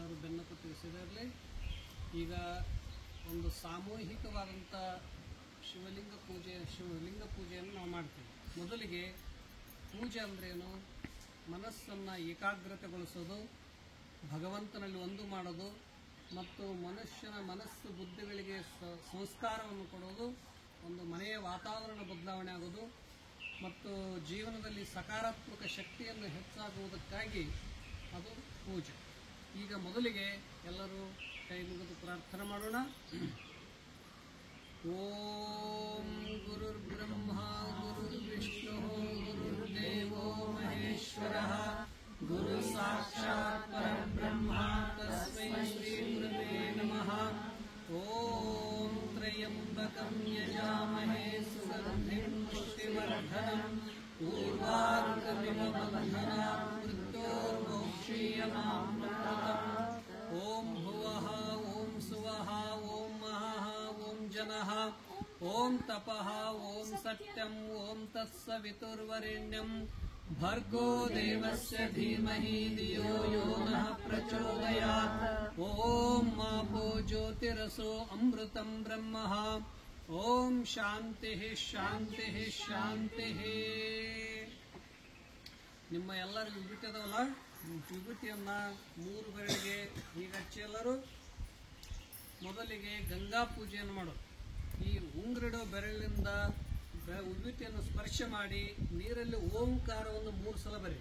ಎಲ್ಲರೂ ಬೆನ್ನಕ್ಕು ತಿಳಿಸಿದಿರಲಿ. ಈಗ ಒಂದು ಸಾಮೂಹಿಕವಾದಂಥ ಶಿವಲಿಂಗ ಪೂಜೆಯನ್ನು ನಾವು ಮಾಡ್ತೀವಿ. ಮೊದಲಿಗೆ ಪೂಜೆ ಅಂದ್ರೇನು? ಮನಸ್ಸನ್ನು ಏಕಾಗ್ರತೆಗೊಳಿಸೋದು, ಭಗವಂತನಲ್ಲಿ ಒಂದು ಮಾಡೋದು ಮತ್ತು ಮನುಷ್ಯನ ಮನಸ್ಸು ಬುದ್ಧಿಗಳಿಗೆ ಸಂಸ್ಕಾರವನ್ನು ಕೊಡೋದು, ಒಂದು ಮನೆಯ ವಾತಾವರಣ ಬದಲಾವಣೆ ಆಗೋದು ಮತ್ತು ಜೀವನದಲ್ಲಿ ಸಕಾರಾತ್ಮಕ ಶಕ್ತಿಯನ್ನು ಹೆಚ್ಚಾಗುವುದಕ್ಕಾಗಿ ಅದು ಪೂಜೆ. ಈಗ ಮೊದಲಿಗೆ ಎಲ್ಲರೂ ಕೈ ಮುಗಿದು ಪ್ರಾರ್ಥನೆ ಮಾಡೋಣ. ಓಂ ಗುರುರ್ಬ್ರಹ್ಮ ಗುರುರ್ವಿಷ್ಣು ಗುರುರ್ದೇವೋ ಮಹೇಶ್ವರಃ ಗುರು ಸಾಕ್ಷಾತ್ ಪರಬ್ರಹ್ಮ ತಸ್ಮೈ ಶ್ರೀ ಗುರವೇ ನಮಃ. ಓಂ ತ್ರಯಂಬಕಂ ಯಜಾಮಹೇ ಸುಗಂಧಿಂ ಪುಷ್ಟಿವರ್ಧನಂ ಊರ್ವಾರುಕಮಿವ ಬಂಧನಾತ್ ಮೃತ್ಯೋರ್ಮೋಕ್ಷೀಯಮಾಮೃತಂ. ಓಂ ಭುವಃ ಓಂ ಸುವಃ ಓಂ ಮಹಃ ಓಂ ಜನಃ ಓಂ ತಪಃ ಓಂ ಸತ್ಯಂ ಓಂ ತತ್ಸವಿತುರ್ವರೆಣ್ಯಂ ಭರ್ಗೋ ದೇವಸ್ಯ ಧೀಮಹಿ ಧಿಯೋ ಯೋ ನಃ ಪ್ರಚೋದಯಾತ್. ಓಂ ಮಾಪೋ ಜ್ಯೋತಿರಸೋ ಅಮೃತಂ ಬ್ರಹ್ಮ. ಓಂ ಶಾಂತಿ ಶಾಂತಿ ಶಾಂತಿ. ನಿಮ್ಮ ಎಲ್ಲರ ವಿಭೂತಿ ಅದವಲ್ಲ, ವಿಭೂತಿಯನ್ನ 3 ಬೆರಳಿಗೆ ಈಗ ಹಚ್ಚಿ ಎಲ್ಲರೂ ಮೊದಲಿಗೆ ಗಂಗಾ ಪೂಜೆಯನ್ನು ಮಾಡೋದು. ಈ ಉಂಗುರಿಡೋ ಬೆರಳಿನಿಂದ ವಿಭೂತಿಯನ್ನು ಸ್ಪರ್ಶ ಮಾಡಿ ನೀರಲ್ಲಿ ಓಂಕಾರವನ್ನು 3 ಸಲ ಬರಿ.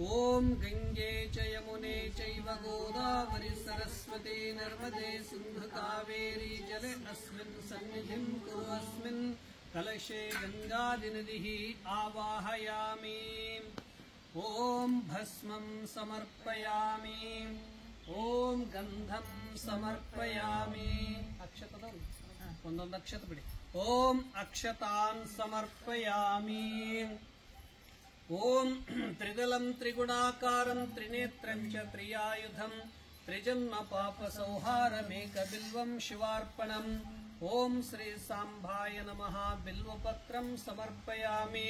ಓಂ ಗಂಗೆ ಚ ಯಮುನೆ ಚೈವ ಗೋದಾವರಿ ಸರಸ್ವತಿ ನರ್ಮದೆ ಸಿಂಧು ಕಾವೇರಿ ಜಲೆ ಅಸ್ಮಿನ್ ಸನ್ನಿಧಿಂ ಕುರು ಅಸ್ಮಿನ್ ಕಲಶೆ ಗಂಗಾದಿನದಿಃ ಆವಾಹಯಾಮಿ. ಓಂ ಭಸ್ಮಂ ಸಮರ್ಪಯಾಮಿ. ಓಂ ಗಂಧಂ ಸಮರ್ಪಯಾಮಿ. ಅಕ್ಷತದವರು ಒಂದೊಂದು ಅಕ್ಷತ ಬಿಡಿ. ಓಂ ಅಕ್ಷತಾನ್ ಸಮರ್ಪಯಾಮಿ. ಓಂ ತ್ರಿದಲಂ ತ್ರಿಗುಣಾಕಾರಂ ತ್ರಿನೇತ್ರಂ ಚ ತ್ರಿಯಾಯುಧಂ ತ್ರಿಜನ್ಮ ಪಾಪ ಸಂಹಾರಮೇಕ ಬಿಲ್ವಂ ಶಿವಾರ್ಪಣಂ. ಓಂ ಶ್ರೀ ಸಾಂಬಾಯ ನಮಃ. ಬಿಲ್ವಪತ್ರಂ ಸಮರ್ಪಯಾಮಿ.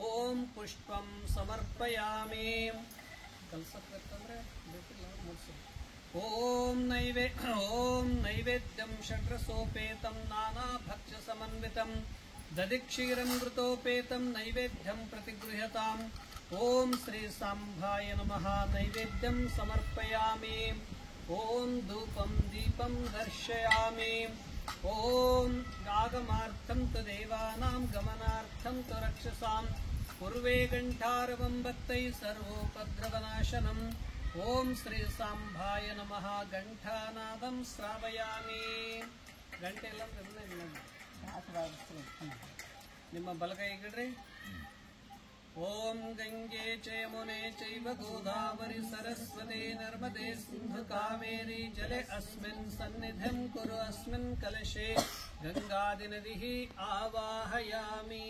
ಓಂ ಪುಷ್ಪಂ ಸಮರ್ಪಯಾಮಿ. ಕಲ್ಸಕ್ಕಂದ್ರೆ ಬೇಕಿಲ್ಲ ಮುಗಿಸು. ಓಂ ನೈವೇದ್ಯಂ ಷಡ್ರಸೋಪೇತಂ ನಾನಾ ಭಕ್ಷ್ಯ ಸಮನ್ವಿತಂ ದಧಿಕ್ಷೀರಂ ಘೃತೋಪೇತಂ ನೈವೇದ್ಯಂ ಪ್ರತಿಗೃಹ್ಯತಾಂ. ಓಂ ಶ್ರೀ ಸಾಂಬಾಯ ನಮಃ. ನೈವೇದ್ಯಂ ಸಮರ್ಪಯಾಮಿ. ಓಂ ಧೂಪಂ ದೀಪಂ ದರ್ಶಯಾಮಿ. ಓಂ ಆಗಮಾರ್ಥಂ ತು ದೇವಾನಾಂ ಗಮನಾರ್ಥಂ ತು ರಕ್ಷಸಾಂ ಪೂರ್ವೇ ಗಂಠಾರವಂ ಭಕ್ತೈ ಸರ್ವೋಪದ್ರವನಾಶನಂ. ಓಂ ಶ್ರೀ ಸಾಂಬಾಯ ನಮಃ. ಘಂಟಾನಾದಂ ಶ್ರಾವಯಾಮಿ. ಗಂಟೆ ಇಲ್ಲ ನಿಮ್ಮ ಬಲಗೈಗಿಡ್ರಿ. ಓಂ ಗಂಗೆ ಚ ಯಮುನೆ ಚೈವ ಗೋದಾವರಿ ಸರಸ್ವತಿ ನರ್ಮದೆ ಸಿಂಧು ಕಾವೇರಿ ಜಲೆ ಅಸ್ಮಿನ್ ಸನ್ನಿಧಿಂ ಕುರು ಅಸ್ಮಿನ್ ಕಲಶೆ ಗಂಗಾದಿನದಿಃ ಆವಾಹಯಾಮಿ.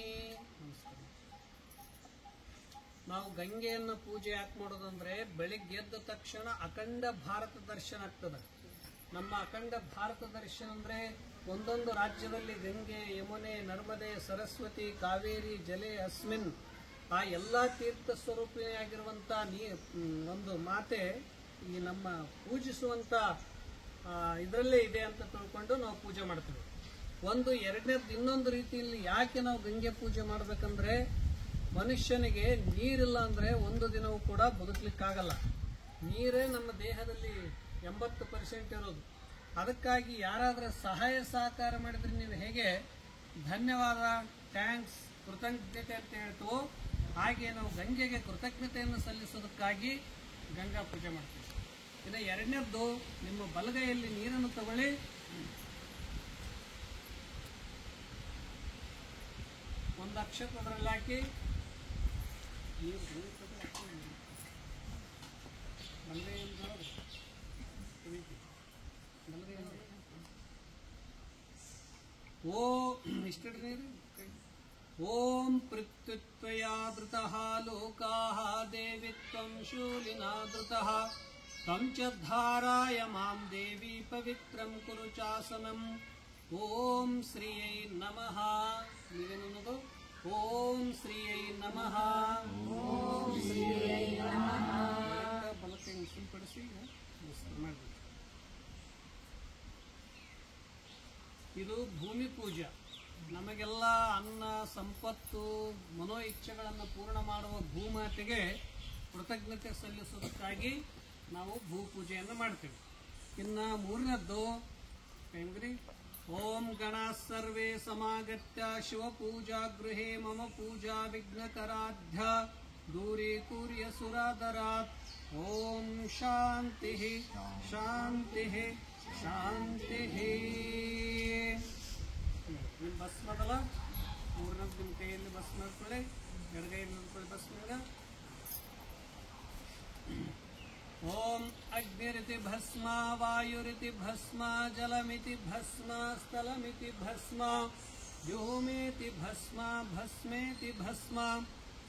ನಾವು ಗಂಗೆಯನ್ನು ಪೂಜೆ ಯಾಕೆ ಮಾಡೋದಂದ್ರೆ ಬೆಳಿಗ್ಗೆ ಎದ್ದ ತಕ್ಷಣ ಅಖಂಡ ಭಾರತ ದರ್ಶನ ಆಗ್ತದೆ. ನಮ್ಮ ಅಖಂಡ ಭಾರತ ದರ್ಶನ ಅಂದ್ರೆ ಒಂದೊಂದು ರಾಜ್ಯದಲ್ಲಿ ಗಂಗೆ ಯಮುನೆ ನರ್ಮದೆ ಸರಸ್ವತಿ ಕಾವೇರಿ ಜಲೆ ಅಸ್ಮಿನ್ ಆ ಎಲ್ಲಾ ತೀರ್ಥ ಸ್ವರೂಪಿಯಾಗಿರುವಂತ ಒಂದು ಮಾತೆ ಈ ನಮ್ಮ ಪೂಜಿಸುವಂತ ಇದರಲ್ಲೇ ಇದೆ ಅಂತ ತಿಳ್ಕೊಂಡು ನಾವು ಪೂಜೆ ಮಾಡ್ತೀವಿ. ಎರಡನೇದು ಇನ್ನೊಂದು ರೀತಿಯಲ್ಲಿ ಯಾಕೆ ನಾವು ಗಂಗೆ ಪೂಜೆ ಮಾಡ್ಬೇಕಂದ್ರೆ ಮನುಷ್ಯನಿಗೆ ನೀರಿಲ್ಲ ಅಂದ್ರೆ ಒಂದು ದಿನವೂ ಕೂಡ ಬದುಕಲಿಕ್ಕಾಗಲ್ಲ. ನೀರೇ ನಮ್ಮ ದೇಹದಲ್ಲಿ 80% ಇರೋದು. ಅದಕ್ಕಾಗಿ ಯಾರಾದ್ರೂ ಸಹಾಯ ಸಹಕಾರ ಮಾಡಿದ್ರೆ ನೀವು ಹೇಗೆ ಧನ್ಯವಾದ ಥ್ಯಾಂಕ್ಸ್ ಕೃತಜ್ಞತೆ ಅಂತ ಹೇಳ್ತೀವೋ ಹಾಗೆ ನಾವು ಗಂಗೆಗೆ ಕೃತಜ್ಞತೆಯನ್ನು ಸಲ್ಲಿಸೋದಕ್ಕಾಗಿ ಗಂಗಾ ಪೂಜೆ ಮಾಡ್ತೀವಿ. ಇನ್ನು ಎರಡನೇದ್ದು, ನಿಮ್ಮ ಬಲಗೈಯಲ್ಲಿ ನೀರನ್ನು ತಗೊಳ್ಳಿ. ಒಂದು ಅಕ್ಷತ ಅದರಲ್ಲಿ ಹಾಕಿ ಓಂ ಪೃಥ್ವಿತ್ವಯಾದೃತಃ ಲೋಕಾಃ ದೇವಿತ್ವಂ ಶೂಲಿನಾದೃತಃ ತ್ವಂ ಚ ಧಾರಾಯ ಮಾಂ ದೇವಿ ಪವಿತ್ರಂ ಕುರು ಚಾಸನಂ. ಓಂ ಶ್ರೀಯೈ ನಮಃ. ನೀವೇನನ್ನೋದು? ಓಂ ಶ್ರೀಯೈ ನಮಃ. ಓಂ ಶ್ರೀಯೈ ನಮಃ. ಬಲಕ್ಕೆ ಸಿಂಪಡಿಸಿ ಇದು ಭೂಮಿ ಪೂಜೆ. ನಮಗೆಲ್ಲ ಅನ್ನ ಸಂಪತ್ತು ಮನೋ ಇಚ್ಛೆಗಳನ್ನು ಪೂರ್ಣ ಮಾಡುವ ಭೂಮಾತೆಗೆ ಕೃತಜ್ಞತೆ ಸಲ್ಲಿಸೋದಕ್ಕಾಗಿ ನಾವು ಭೂಪೂಜೆಯನ್ನು ಮಾಡ್ತೇವೆ. ಇನ್ನು ಮೂರನೇದ್ದು ಹೆಂಗ್ರಿ, ಓಂ ಗಣ ಸರ್ವೇ ಸಮಾಗತ್ಯ ಶಿವಪೂಜಾ ಗೃಹೇ ಮಮ ಪೂಜಾ ವಿಘ್ನಕರಾಧ್ಯ ದೂರೀಕೂರ್ಯ ಸುರಾದರಾತ್. ಓಂ ಶಾಂತಿ ಶಾಂತಿ ಶಾಂತಿ. ನಿಮ್ಮ ಬಸ್ ಮಾಡಲ್ಲ, ಮೂರನೇದು ನಿಮ್ಮ ಕೈಯಲ್ಲಿ ಬಸ್ ಮಾಡ್ಕೊಳ್ಳಿ, ಎಡಗೈಯಲ್ಲಿ ನೋಡ್ಕೊಳ್ಳಿ ಬಸ್ ಮೇಲೆ. ಓಂ ಅಗ್ನಿರಿತಿ ಭಸ್ಮ ವಾಯುರಿತಿ ಭಸ್ಮ ಜಲಮಿತಿ ಭಸ್ಮ ಸ್ಥಲಮಿತಿ ಭಸ್ಮ ವ್ಯೋಮೇತಿ ಭಸ್ಮ ಭಸ್ಮೇತಿ ಭಸ್ಮ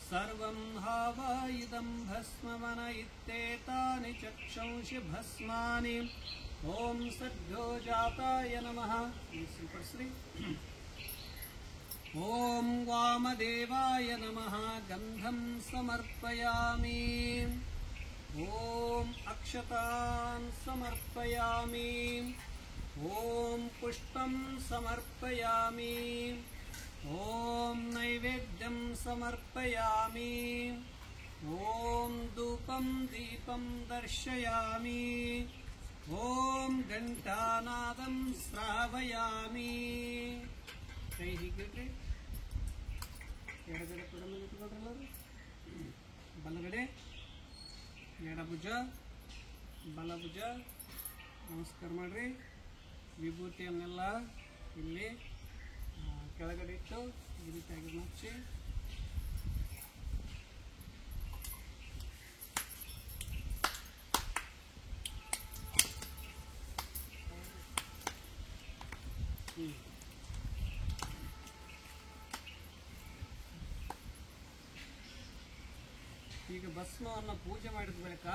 ಸರ್ವಂ ಹಾವಾಯಿದಂ ಭಸ್ಮ ಮನ ಇತ್ತೇತಾನಿ ಚಕ್ಷಂಷಿ ಭಸ್ಮಾನಿ. ಓಂ ಸದ್ಯೋ ಜಾತಾಯ ನಮಃ. ಸಿಂಪಡಿಸ್ರಿ. ಓಂ ವಾಮದೇವಾಯ ನಮಃ. ಗಂಧಂ ಸಮರ್ಪಯಾಮಿ. ಓಂ ಅಕ್ಷತಾನ್ ಸಮರ್ಪಯಾಮಿ. ಓಂ ಪುಷ್ಪಂ ಸಮರ್ಪಯಾಮಿ. ಓಂ ನೈವೇದ್ಯಂ ಸಮರ್ಪಯಾಮಿ. ಓಂ ಧೂಪಂ ದೀಪಂ ದರ್ಶಯಾಮಿ. ಓಂ ಘಂಟಾನಾದಂ ಶ್ರಾವಯಾಮಿ. ಕೈ ಹೀಗಿಡ್ರಿ, ಎಡಗಡೆ ಕೂಡ ಇಟ್ಕೊಂಡ್ರಲ್ಲ, ಬಲಗಡೆ ಎಡಭುಜ ಬಲಭುಜ ನಮಸ್ಕಾರ ಮಾಡ್ರಿ. ವಿಭೂತಿಯನ್ನೆಲ್ಲ ಇಲ್ಲಿ ಕೆಳಗಡೆ ಇಟ್ಟು ಈ ರೀತಿಯಾಗಿ ಮುಚ್ಚಿ ಈಗ ಭಸ್ಮವನ್ನು ಪೂಜೆ ಮಾಡಿದ ಬಳಿಕ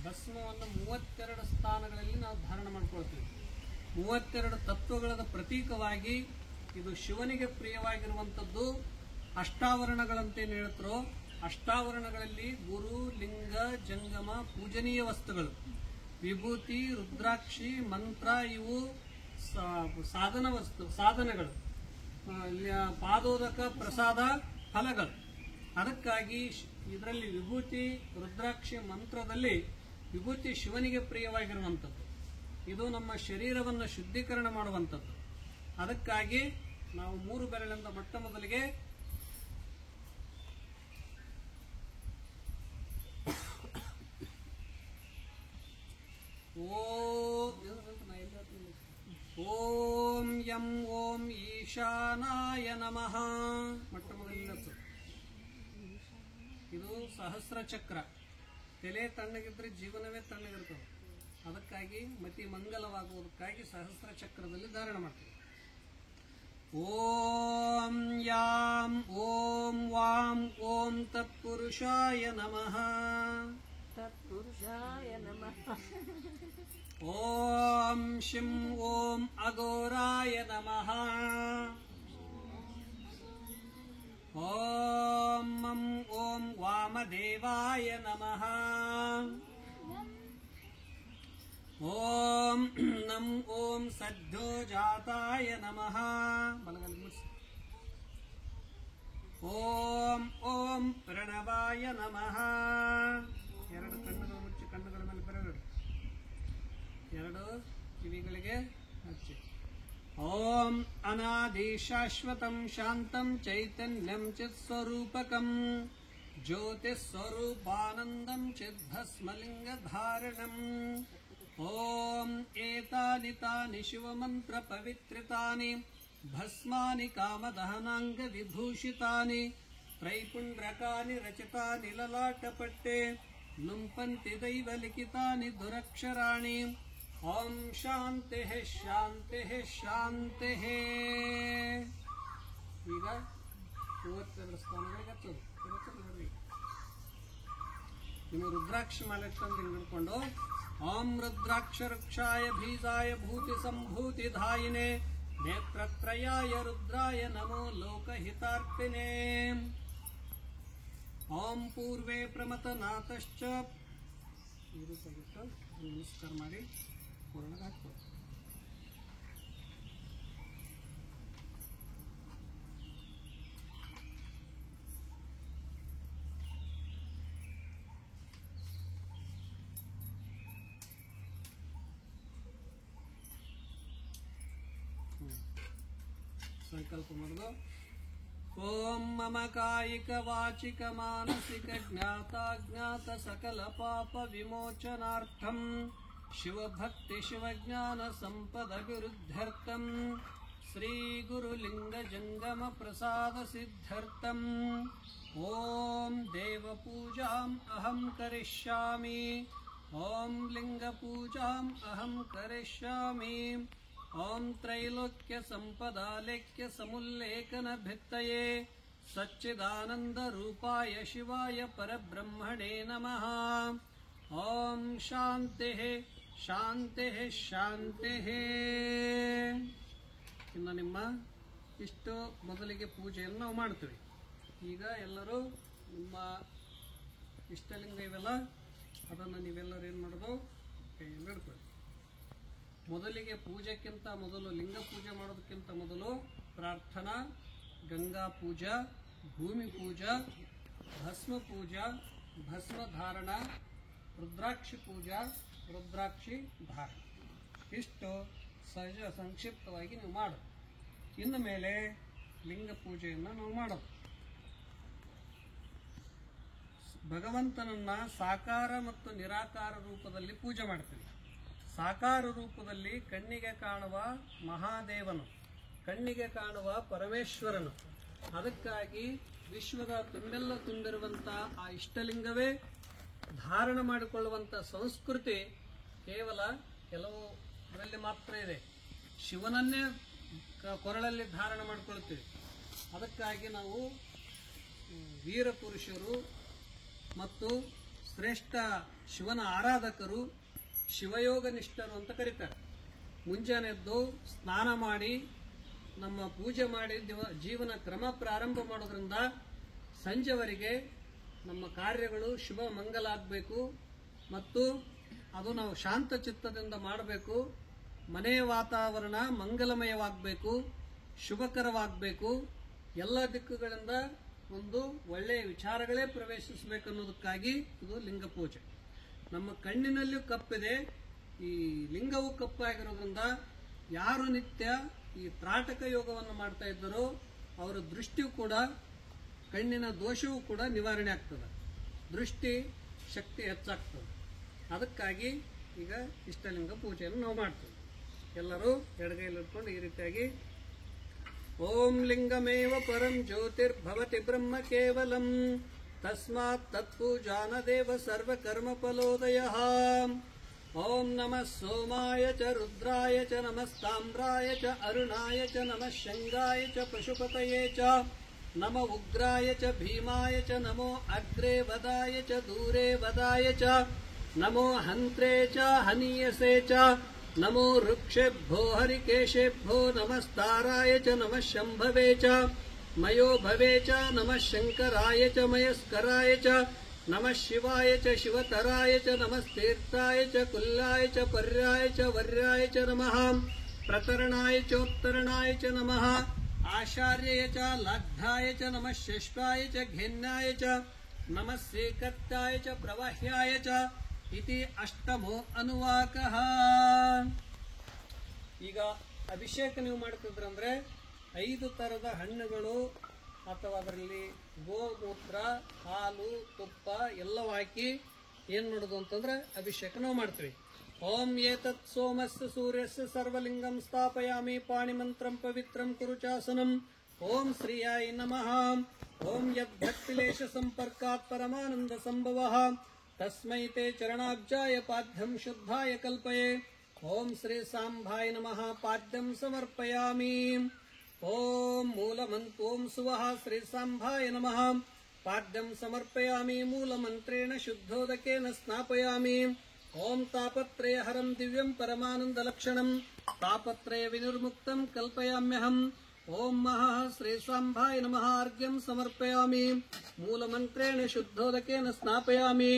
ಭಸ್ಮವನ್ನು 32 ಸ್ಥಾನಗಳಲ್ಲಿ ನಾವು ಧಾರಣ ಮಾಡ್ಕೊಳ್ತೀವಿ. 32 ತತ್ವಗಳ ಪ್ರತೀಕವಾಗಿ ಇದು ಶಿವನಿಗೆ ಪ್ರಿಯವಾಗಿರುವಂಥದ್ದು. ಅಷ್ಟಾವರಣಗಳಂತೇನು ಹೇಳ್ತಾರೋ, ಅಷ್ಟಾವರಣಗಳಲ್ಲಿ ಗುರು, ಲಿಂಗ, ಜಂಗಮ ಪೂಜನೀಯ ವಸ್ತುಗಳು, ವಿಭೂತಿ, ರುದ್ರಾಕ್ಷಿ, ಮಂತ್ರ ಇವು ಸಾಧನಗಳು, ಪಾದೋದಕ, ಪ್ರಸಾದ, ಫಲಗಳು. ಅದಕ್ಕಾಗಿ ಇದರಲ್ಲಿ ವಿಭೂತಿ, ರುದ್ರಾಕ್ಷಿ ಮಂತ್ರದಲ್ಲಿ ವಿಭೂತಿ ಶಿವನಿಗೆ ಪ್ರಿಯವಾಗಿರುವಂಥದ್ದು. ಇದು ನಮ್ಮ ಶರೀರವನ್ನು ಶುದ್ಧೀಕರಣ ಮಾಡುವಂಥದ್ದು. ಅದಕ್ಕಾಗಿ ನಾವು 3 ಬೆರಳಿಂದ ಮೊಟ್ಟ ಮೊದಲಿಗೆ ಓಂ ಯಂ ಓಂ ಈಶಾನಾಯ ನಮಃ ಮೊಟ್ಟ ಮೊದಲಿನ. ಇದು ಸಹಸ್ರ ಚಕ್ರ. ತಲೆ ತಣ್ಣಗಿದ್ರೆ ಜೀವನವೇ ತಣ್ಣಗಿರ್ತದೆ. ಅದಕ್ಕಾಗಿ ಮತಿ ಮಂಗಲವಾಗುವುದಕ್ಕಾಗಿ ಸಹಸ್ರ ಚಕ್ರದಲ್ಲಿ ಧಾರಣ ಮಾಡ್ತೀವಿ. ಓಂ ಯಾಂ ಓಂ ವಾಂ ಓಂ ತತ್ಪುರುಷಾಯ ನಮಃ. ತತ್ಪುರುಷಾಯ ನಮಃ. ಓಂ ಶಿಂ ಓಂ ಅಘೋರಾಯ ನಮಃ. ಓಂ ಮಂ ಓಂ ವಾಮದೇವಾಯ ನಮಃ. ಓಂ ನಂ ಓಂ ಸದ್ಯೋ ಜಾತಾಯ ನಮಃ. ಓಂ ಓಂ ಪ್ರಣವಾಯ ನಮಃ. 2 ಕಣ್ಣುಗಳು ಮುಚ್ಚಿ ಕಣ್ಣುಗಳ ಮೇಲೆ ಬೆರಳು 2 ಕಿವಿಗಳಿಗೆ ಹಚ್ಚಿ. ಓಂ ಅನಾದಿ ಶಾಶ್ವತಂ ಶಾಂತಂ ಚೈತನ್ಯಂ ಚಿತ್ಸ್ವರೂಪಕಂ ಜ್ಯೋತಿಸ್ವರೂಪಾನಂದಂ ಚಿದ್ಭಸ್ಮಲಿಂಗಧಾರಣಂ. ಓಂ ಏತಾನಿ ತಾನಿ ಶಿವಮಂತ್ರ ಪವಿತ್ರಿತಾನಿ ಭಸ್ಮಾನಿ ಕಾಮದಹನಾಂಗ ವಿಭೂಷಿತಾನಿ ತ್ರೈಪುಂಡ್ರಕಾನಿ ರಚಿತಾನಿ ಲಲಾಟಪಟ್ಟೆ ಲುಂಪಂತಿ ದೈವ ಲಿಖಿತಾನಿ ದುರಕ್ಷರಾಣಿ. ಓಂ ಶಾಂತಿ ಶಾಂತಿ ಶಾಂತಿ. ಈಗ 32 ಸ್ಥಾನಗಳಿಗೆ ಹಚ್ಚೋದು. ನೀವು ರುದ್ರಾಕ್ಷಿ ಮಾಲೆ ತಂದು ಹಿಡ್ಕೊಂಡು ಓಂ ರುದ್ರಾಕ್ಷ ರಕ್ಷಾಯ ಬೀಜಾಯ ಭೂತಿ ಸಂಭೂತಿ ಧಾಯಿನೇ ನೇತ್ರತ್ರಯಾಯ ರುದ್ರಾಯ ನಮೋ ಲೋಕಹಿತಾರ್ಪಿನೇ. ಓಂ ಪೂರ್ವೇ ಪ್ರಮತನಾಥಶ್ಚ. ಈ ರೀತಿಯಾಗಿಟ್ಟು ನಮಸ್ಕಾರ ಮಾಡಿ ಪೂರ್ಣ ಹಾಕ್ಬೋದು. ಸಂಕಲ್ಪ ಮಾಡೋದು. ಓಂ ಮಮ ಕಾಯಿಕ ವಾಚಿಕ ಮಾನಸಿಕ ಜ್ಞಾತಾಜ್ಞಾತ ಸಕಲ ಪಾಪ ವಿಮೋಚನಾರ್ಥಂ ಶಿವಭಕ್ತಿ ಶಿವಜ್ಞಾನ ಸಂಪದ ವಿರುದ್ಧರ್ಥಂ ಶ್ರೀ ಗುರುಲಿಂಗ ಜಂಗಮ ಪ್ರಸಾದ ಸಿದ್ಧರ್ಥಂ ಓಂ ದೇವ ಪೂಜಾಂ ಅಹಂ ಕರಿಷ್ಯಾಮಿ. ಓಂ ಲಿಂಗ ಪೂಜಾಂ ಅಹಂ ಕರಿಷ್ಯಾಮಿ. ಓಂ ತ್ರೈಲೋಕ್ಯ ಸಂಪದಾಲೇಖ್ಯ ಸಮುಲ್ಲೇಖನ ಭಿತ್ತಯೇ ಸಚ್ಚಿದಾನಂದ ರೂಪಾಯ ಶಿವಾಯ ಪರಬ್ರಹ್ಮಣೇ ನಮಃ. ಓಂ ಶಾಂತಿ ಶಾಂತಿ ಶಾಂತಿ. ಇನ್ನು ನಿಮ್ಮ ಇಷ್ಟು ಮೊದಲಿಗೆ ಪೂಜೆಯನ್ನು ನಾವು ಮಾಡ್ತೀವಿ. ಈಗ ಎಲ್ಲರೂ ನಿಮ್ಮ ಇಷ್ಟಲಿಂಗ ಇವೆಲ್ಲ ಅದನ್ನು ನೀವೆಲ್ಲರೂ ಏನು ಮಾಡೋದು, ಕೈಯಲ್ಲಿ ಹಿಡ್ಕೊಳ್ಳಿ. ಮೊದಲಿಗೆ ಪೂಜೆಕ್ಕಿಂತ ಮೊದಲು, ಲಿಂಗ ಪೂಜೆ ಮಾಡೋದಕ್ಕಿಂತ ಮೊದಲು ಪ್ರಾರ್ಥನಾ, ಗಂಗಾ ಪೂಜಾ, ಭೂಮಿ ಪೂಜಾ, ಭಸ್ಮ ಪೂಜಾ, ಭಸ್ಮ ಧಾರಣ, ರುದ್ರಾಕ್ಷಿ ಪೂಜಾ, ರುದ್ರಾಕ್ಷಿ ಧಾರಣ, ಇಷ್ಟು ಸಹಜ ಸಂಕ್ಷಿಪ್ತವಾಗಿ ನೀವು ಮಾಡೋದು. ಇನ್ನು ಮೇಲೆ ಲಿಂಗ ಪೂಜೆಯನ್ನು ನಾವು ಮಾಡೋದು. ಭಗವಂತನನ್ನ ಸಾಕಾರ ಮತ್ತು ನಿರಾಕಾರ ರೂಪದಲ್ಲಿ ಪೂಜೆ ಮಾಡ್ತೀವಿ. ಸಾಕಾರ ರೂಪದಲ್ಲಿ ಕಣ್ಣಿಗೆ ಕಾಣುವ ಮಹಾದೇವನು, ಕಣ್ಣಿಗೆ ಕಾಣುವ ಪರಮೇಶ್ವರನು. ಅದಕ್ಕಾಗಿ ವಿಶ್ವದ ತುಂಬೆಲ್ಲ ತುಂಬಿರುವಂಥ ಆ ಇಷ್ಟಲಿಂಗವೇ ಧಾರಣ ಮಾಡಿಕೊಳ್ಳುವಂಥ ಸಂಸ್ಕೃತಿ ಕೇವಲ ಕೆಲವು ಇದರಲ್ಲಿ ಮಾತ್ರ ಇದೆ. ಶಿವನನ್ನೇ ಕೊರಳಲ್ಲಿ ಧಾರಣ ಮಾಡಿಕೊಳ್ತೀವಿ. ಅದಕ್ಕಾಗಿ ನಾವು ವೀರ ಪುರುಷರು ಮತ್ತು ಶ್ರೇಷ್ಠ ಶಿವನ ಆರಾಧಕರು, ಶಿವಯೋಗ ನಿಷ್ಠರು ಅಂತ ಕರೀತಾರೆ. ಮುಂಜಾನೆದ್ದು ಸ್ನಾನ ಮಾಡಿ ನಮ್ಮ ಪೂಜೆ ಮಾಡಿ ಜೀವನ ಕ್ರಮ ಪ್ರಾರಂಭ ಮಾಡೋದ್ರಿಂದ ಸಂಜೆವರೆಗೆ ನಮ್ಮ ಕಾರ್ಯಗಳು ಶುಭ ಮಂಗಲ ಆಗಬೇಕು ಮತ್ತು ಅದು ನಾವು ಶಾಂತ ಚಿತ್ತದಿಂದ ಮಾಡಬೇಕು. ಮನೆಯ ವಾತಾವರಣ ಮಂಗಲಮಯವಾಗಬೇಕು, ಶುಭಕರವಾಗಬೇಕು. ಎಲ್ಲ ದಿಕ್ಕುಗಳಿಂದ ಒಂದು ಒಳ್ಳೆಯ ವಿಚಾರಗಳೇ ಪ್ರವೇಶಿಸಬೇಕನ್ನೋದಕ್ಕಾಗಿ ಇದು ಲಿಂಗ ಪೂಜೆ. ನಮ್ಮ ಕಣ್ಣಿನಲ್ಲಿಯೂ ಕಪ್ಪಿದೆ, ಈ ಲಿಂಗವು ಕಪ್ಪಾಗಿರೋದ್ರಿಂದ ಯಾರು ನಿತ್ಯ ಈ ತ್ರಾಟಕ ಯೋಗವನ್ನು ಮಾಡ್ತಾ ಇದ್ದಾರೋ ಅವರ ದೃಷ್ಟಿಯೂ ಕೂಡ, ಕಣ್ಣಿನ ದೋಷವೂ ಕೂಡ ನಿವಾರಣೆ ಆಗ್ತದೆ, ದೃಷ್ಟಿ ಶಕ್ತಿ ಹೆಚ್ಚಾಗ್ತದೆ. ಅದಕ್ಕಾಗಿ ಈಗ ಇಷ್ಟಲಿಂಗ ಪೂಜೆಯನ್ನು ನಾವು ಮಾಡ್ತೀವಿ. ಎಲ್ಲರೂ ಎಡಗೈಯಲ್ಲಿ ಇಟ್ಕೊಂಡು ಈ ರೀತಿಯಾಗಿ ಓಂ ಲಿಂಗಮೇವ ಪರಂ ಜ್ಯೋತಿರ್ಭವತಿ ಬ್ರಹ್ಮ ಕೇವಲಂ ತಸ್ಮಾತ್ ತತ್ಪೂಜಾನ ದೇವ ಸರ್ವಕರ್ಮ ಫಲೋದಯಃ. ಓಂ ನಮಃ ಸೋಮಾಯ ಚ ರುದ್ರಾಯ ಚ ನಮಸ್ತಾಮ್ರಾಯ ಚ ಅರುಣಾಯ ಚ ನಮಃ ಶಂಗಾಯ ಚ ಪಶುಪತಯೇ ಚ ನಮ ಉಗ್ರಾಯ ಚ ಭೀಮಾಯ ಚ ನಮೋ ಅಗ್ರೇ ವದಾಯ ಚ ದೂರೇ ವದಾಯ ಚ ನಮೋ ಹಂತ್ರೇ ಚ ಹನೀಯಸೇ ಚ ನಮೋ ವೃಕ್ಷೇಭ್ಯೋ ಹರಿಕೇಶೇಭ್ಯೋ ನಮಸ್ತಾರಾಯ ಚ ನಮಃ ಶಂಭವೇ ಚ ಮಯೋ ಭವೇ ಚ ನಮಃ ಶಂಕರಾಯ ಚ ಮಯಸ್ಕರಾಯ ಚ ನಮಃ ಶಿವಾಯ ಚ ಶಿವತರಾಯ ಚ ನಮಸ್ತೀರ್ಥಾಯ ಚ ಕುಲ್ಲಾಯ ಚ ಪರ್ಯಾಯ ಚ ವರ್ಯಾಯ ಚ ನಮಃ ಪ್ರತರಣಾಯ ಚೋತ್ತರಣಾಯ ಚ ನಮಃ ಆಚಾರ್ಯಾಯ ಚ ಲಗ್ಧಾಯ ಚ ನಮಃ ಷಷ್ಠಾಯ ಚ ಘೇನ್ಯಾಯ ಚ ನಮಃ ಸೇಕತ್ತಾಯ ಚ ಪ್ರವಹ್ಯಾಯ ಚ ಇತಿ ಅಷ್ಟಮೋ ಅನುವಾಕಃ. ಈಗ ಅಭಿಷೇಕ ನೀವು ಮಾಡ್ತಿದ್ರಂದ್ರೆ 5 ತರದ ಹಣ್ಣುಗಳು ಅಥವಾ ಅದರಲ್ಲಿ ಗೋಮೂತ್ರ, ಹಾಲು, ತುಪ್ಪ ಎಲ್ಲವೂ ಹಾಕಿ ಏನ್ ಮಾಡೋದು ಅಂತಂದ್ರೆ ಅಭಿಷೇಕ ನಾವು ಮಾಡ್ತೀವಿ. ಓಂ ಏತತ್ ಸೋಮಸ್ಯ ಸೂರ್ಯಸ್ಯ ಸರ್ವಲಿಂಗಂ ಸ್ಥಾಪಯಾಮಿ ಪಾಣಿಮಂತ್ರಂ ಪವಿತ್ರಂ ಕುರುಚಾಸನಂ. ಓಂ ಶ್ರೀಯಾಯ ನಮಃ. ಓಂ ಯದ್ಭಕ್ತಿಲೇಶ ಸಂಪರ್ಕಾತ್ ಪರಮಾನಂದ ಸಂಭವಃ ತಸ್ಮೈ ತೇ ಚರಣಾಬ್ಜಾಯ ಪಾದ್ಯಂ ಶುದ್ಧಾಯ ಕಲ್ಪಯೇ. ಓಂ ಶ್ರೀ ಸಾಂಭಾಯ ನಮಃ ಪಾದ್ಯಂ ಸಮರ್ಪಯಾಮಿ. ಓಂ ಮೂಲಮಂತ್ರೋಂ ಸುವಃ ಶ್ರೀ ಸಾಂಭಾಯ ನಮಃ ಪಾದ್ಯಂ ಸಮರ್ಪಯಾಮಿ. ಮೂಲಮಂತ್ರೇಣ ಶುದ್ಧೋದಕೇನ ಸ್ನಾಪಯಾಮಿ. ಓಂ ತಾಪತ್ರಯ ಹರಂ ದಿವ್ಯಂ ಪರಮಾನಂದ ಲಕ್ಷಣಂ ತಾಪತ್ರಯ ವಿನಿರ್ಮುಕ್ತಂ ಕಲ್ಪಯಾಮ್ಯಹಂ. ಓಂ ಮಹಾ ಶ್ರೀ ಸಾಂಭಾಯ ನಮಃ ಅರ್ಘ್ಯಂ ಸಮರ್ಪಯಾಮಿ. ಮೂಲಮಂತ್ರೇಣ ಶುದ್ಧೋದಕೇನ ಸ್ನಾಪಯಾಮಿ.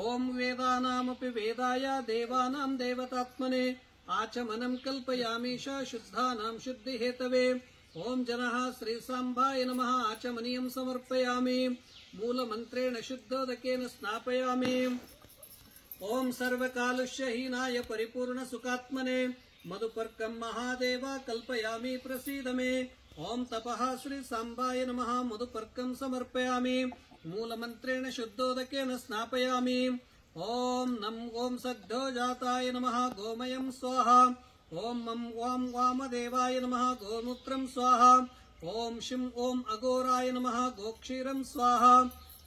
ಓಂ ವೇದಾನಾಮಪಿ ವೇದಾಯ ದೇವಾನಾಂ ದೇವತಾತ್ಮನೆ ಆಚಮನಂ ಕಲ್ಪಯಾಮೀಶ ಶುದ್ಧಾನಾಂ ಶುದ್ಧಿ ಹೇತವೇ. ಓಂ ಜನಃ ಶ್ರೀ ಸಾಂಭಾಯ ನಮಃ ಆಚಮನೀಯಂ ಸಮರ್ಪಯಾಮಿ. ಮೂಲಮಂತ್ರೇಣ ಶುದ್ಧೋದಕೇನ ಸ್ನಾಪಯಾಮಿ. ಓಂ ಸರ್ವಕಾಲುಷ್ಯಹೀನಾಯ ಪರಿಪೂರ್ಣ ಸುಖಾತ್ಮನೆ ಮಧುಪರ್ಕಂ ಮಹಾದೇವ ಕಲ್ಪಯಾಮಿ ಪ್ರಸೀದ ಮೇ. ओम तपः श्री सांबाय नमः मधुपर्कं समर्पयामि मूलमन्त्रेण शुद्धोदकेन स्नापयामि ओम नम ओम सद्यो जाताय नमः गोमयं स्वाहा ओम मम वाम वामदेवाय नमः गोमूत्रं स्वाहा ओम शिं ओम अघोराय नमः गोक्षीरं स्वाहा